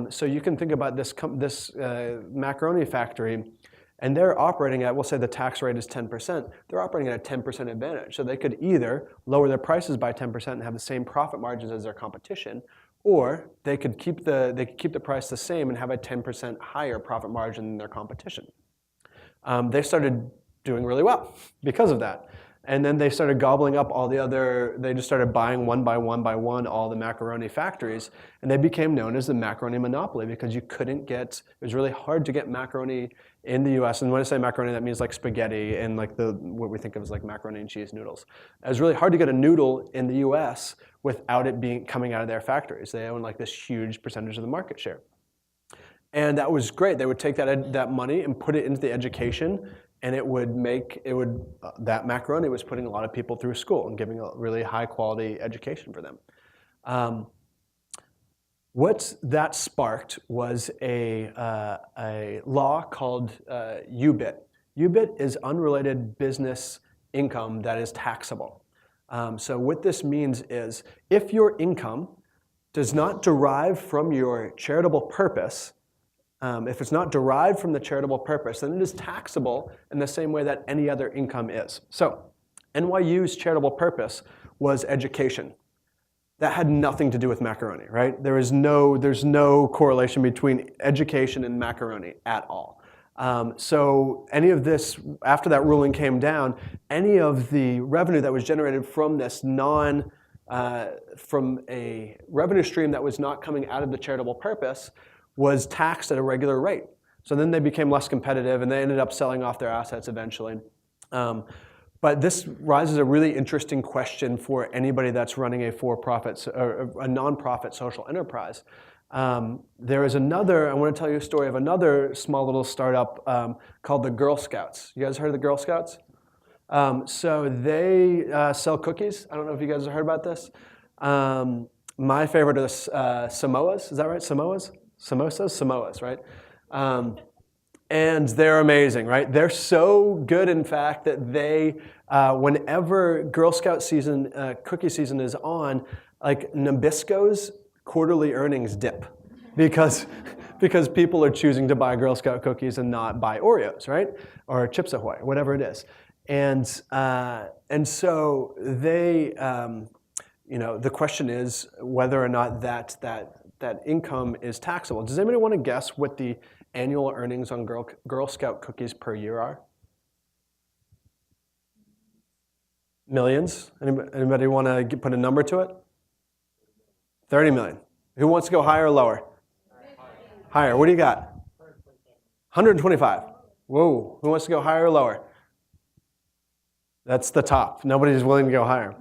So you can think about this macaroni factory, and they're operating at, we'll say the tax rate is 10%. They're operating at a 10% advantage. So they could either lower their prices by 10% and have the same profit margins as their competition, or they could keep the price the same and have a 10% higher profit margin than their competition. They started doing really well because of that. And then they started gobbling up they just started buying one by one all the macaroni factories, and they became known as the macaroni monopoly because it was really hard to get macaroni in the US. And when I say macaroni, that means like spaghetti and like what we think of as like macaroni and cheese noodles. It was really hard to get a noodle in the US without it coming out of their factories. They own like this huge percentage of the market share. And that was great. They would take that money and put it into the education, and that macaroni was putting a lot of people through school and giving a really high quality education for them. What that sparked was a law called UBIT. UBIT is unrelated business income that is taxable. So what this means is if your income does not derive from your charitable purpose, if it's not derived from the charitable purpose, then it is taxable in the same way that any other income is. So NYU's charitable purpose was education. That had nothing to do with macaroni, right? There's no correlation between education and macaroni at all. So any of this, after that ruling came down, any of the revenue that was generated from this from a revenue stream that was not coming out of the charitable purpose was taxed at a regular rate. So then they became less competitive, and they ended up selling off their assets eventually. But this raises a really interesting question for anybody that's running a for-profit or a nonprofit social enterprise. There is I want to tell you a story of another small little startup called the Girl Scouts. You guys heard of the Girl Scouts? So they sell cookies. I don't know if you guys have heard about this. My favorite are the Samoas. Is that right? Samoas? Samoas, right? And they're amazing, right? They're so good, in fact, that they, whenever Girl Scout season, cookie season is on, like Nabisco's quarterly earnings dip because people are choosing to buy Girl Scout cookies and not buy Oreos, right? Or Chips Ahoy, whatever it is. And so they, the question is whether or not that income is taxable. Does anybody want to guess what the annual earnings on Girl Scout cookies per year are? Millions? Anybody want to put a number to it? 30 million. Who wants to go higher or lower? Higher. What do you got? 125. Whoa. Who wants to go higher or lower? That's the top. Nobody's willing to go higher.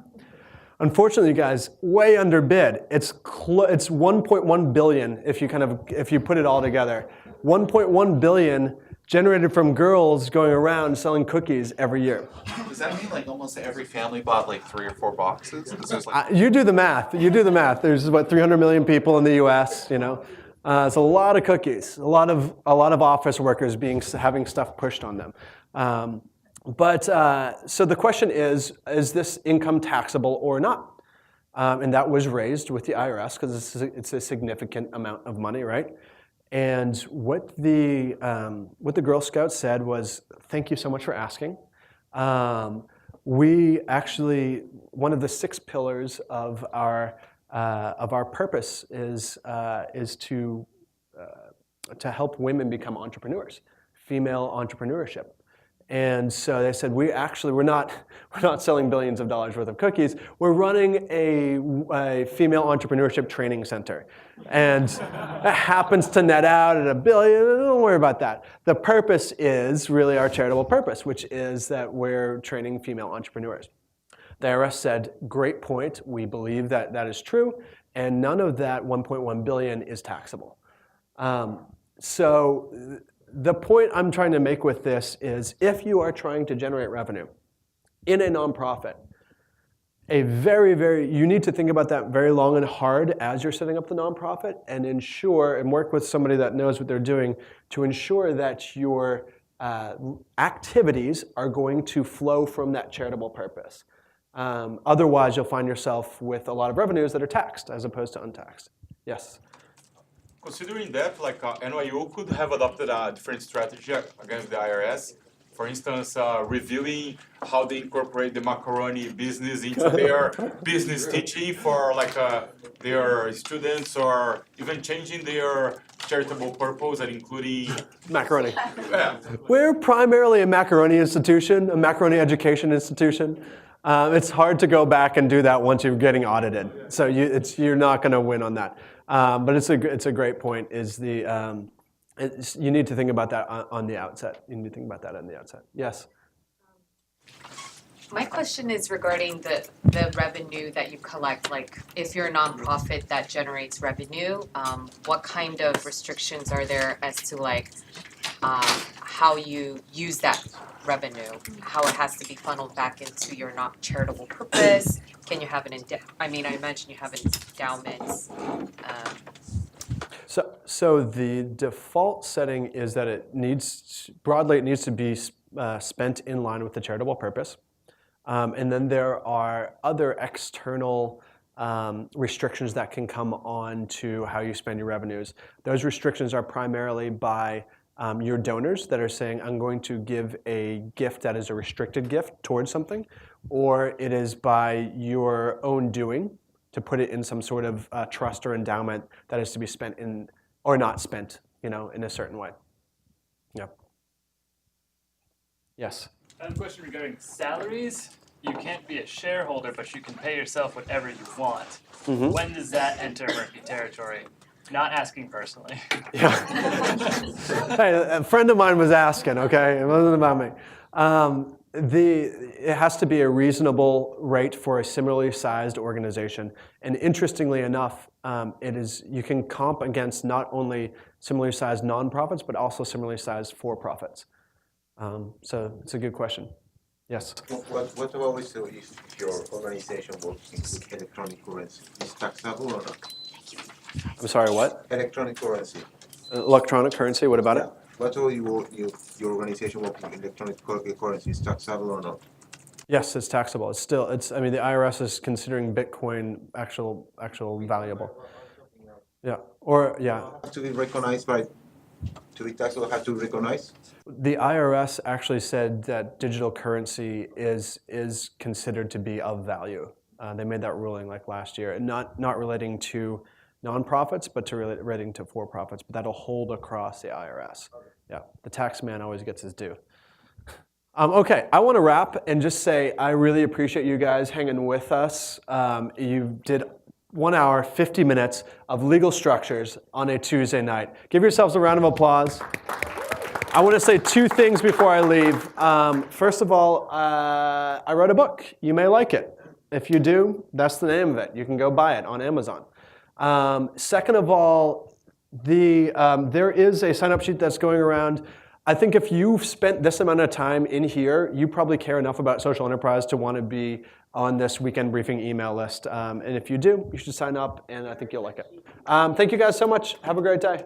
Unfortunately, you guys, way underbid. It's 1.1 billion if you put it all together. 1.1 billion generated from girls going around selling cookies every year. Does that mean like almost every family bought like 3 or 4 boxes? 'Cause there's like You do the math. You do the math. There's what 300 million people in the U.S. You know, it's a lot of cookies. A lot of office workers having stuff pushed on them. So the question is this income taxable or not? And that was raised with the IRS because it's a significant amount of money, right? And what the Girl Scouts said was, thank you so much for asking. We actually, one of the 6 pillars of our purpose is to help women become entrepreneurs, female entrepreneurship. And so they said, we're not selling billions of dollars worth of cookies. We're running a female entrepreneurship training center. And it happens to net out at $1 billion. Don't worry about that. The purpose is really our charitable purpose, which is that we're training female entrepreneurs. The IRS said, great point. We believe that that is true. And none of that $1.1 billion is taxable. So the point I'm trying to make with this is if you are trying to generate revenue in a nonprofit, you need to think about that very long and hard as you're setting up the nonprofit and ensure and work with somebody that knows what they're doing to ensure that your activities are going to flow from that charitable purpose. Otherwise, you'll find yourself with a lot of revenues that are taxed as opposed to untaxed. Yes? Considering that, like NYU could have adopted a different strategy against the IRS. For instance, revealing how they incorporate the macaroni business into their business teaching for like their students, or even changing their charitable purpose and including macaroni. Yeah. We're primarily a macaroni institution, a macaroni education institution. It's hard to go back and do that once you're getting audited. So you're not going to win on that. But it's a great point. You need to think about that on the outset. You need to think about that on the outset. Yes. My question is regarding the revenue that you collect. Like, if you're a nonprofit that generates revenue, what kind of restrictions are there as to like how you use that revenue? How it has to be funneled back into your not charitable purpose? Can you have an I imagine you have endowments. So the default setting is that it needs to be spent in line with the charitable purpose. And then there are other external restrictions that can come on to how you spend your revenues. Those restrictions are primarily by your donors that are saying, I'm going to give a gift that is a restricted gift towards something, or it is by your own doing to put it in some sort of trust or endowment that is to be spent in, or not spent, in a certain way. Yeah. Yes? I have a question regarding salaries. You can't be a shareholder, but you can pay yourself whatever you want. Mm-hmm. When does that enter murky territory? Not asking personally. Yeah. Hey, a friend of mine was asking, okay? It wasn't about me. It has to be a reasonable rate for a similarly sized organization. And interestingly enough, you can comp against not only similarly sized nonprofits, but also similarly sized for-profits. So it's a good question. Yes? What about if your organization works with electronic currency? Is taxable or not? I'm sorry, what? Electronic currency. Electronic currency, what about it? What about your organization working with electronic currency? Is taxable or not? Yes, it's taxable. The IRS is considering Bitcoin actual valuable. Yeah, or yeah. To be recognized to be taxable, have to be recognized? The IRS actually said that digital currency is considered to be of value. They made that ruling like last year, and not relating to nonprofits, but to relating to for-profits. But that'll hold across the IRS. Yeah, the tax man always gets his due. Okay, I want to wrap and just say I really appreciate you guys hanging with us. You did 1 hour, 50 minutes of legal structures on a Tuesday night. Give yourselves a round of applause. I want to say 2 things before I leave. First of all, I wrote a book. You may like it. If you do, that's the name of it. You can go buy it on Amazon. Second of all, there is a sign-up sheet that's going around. I think if you've spent this amount of time in here, you probably care enough about social enterprise to want to be on this weekend briefing email list. And if you do, you should sign up, and I think you'll like it. Thank you guys so much. Have a great day.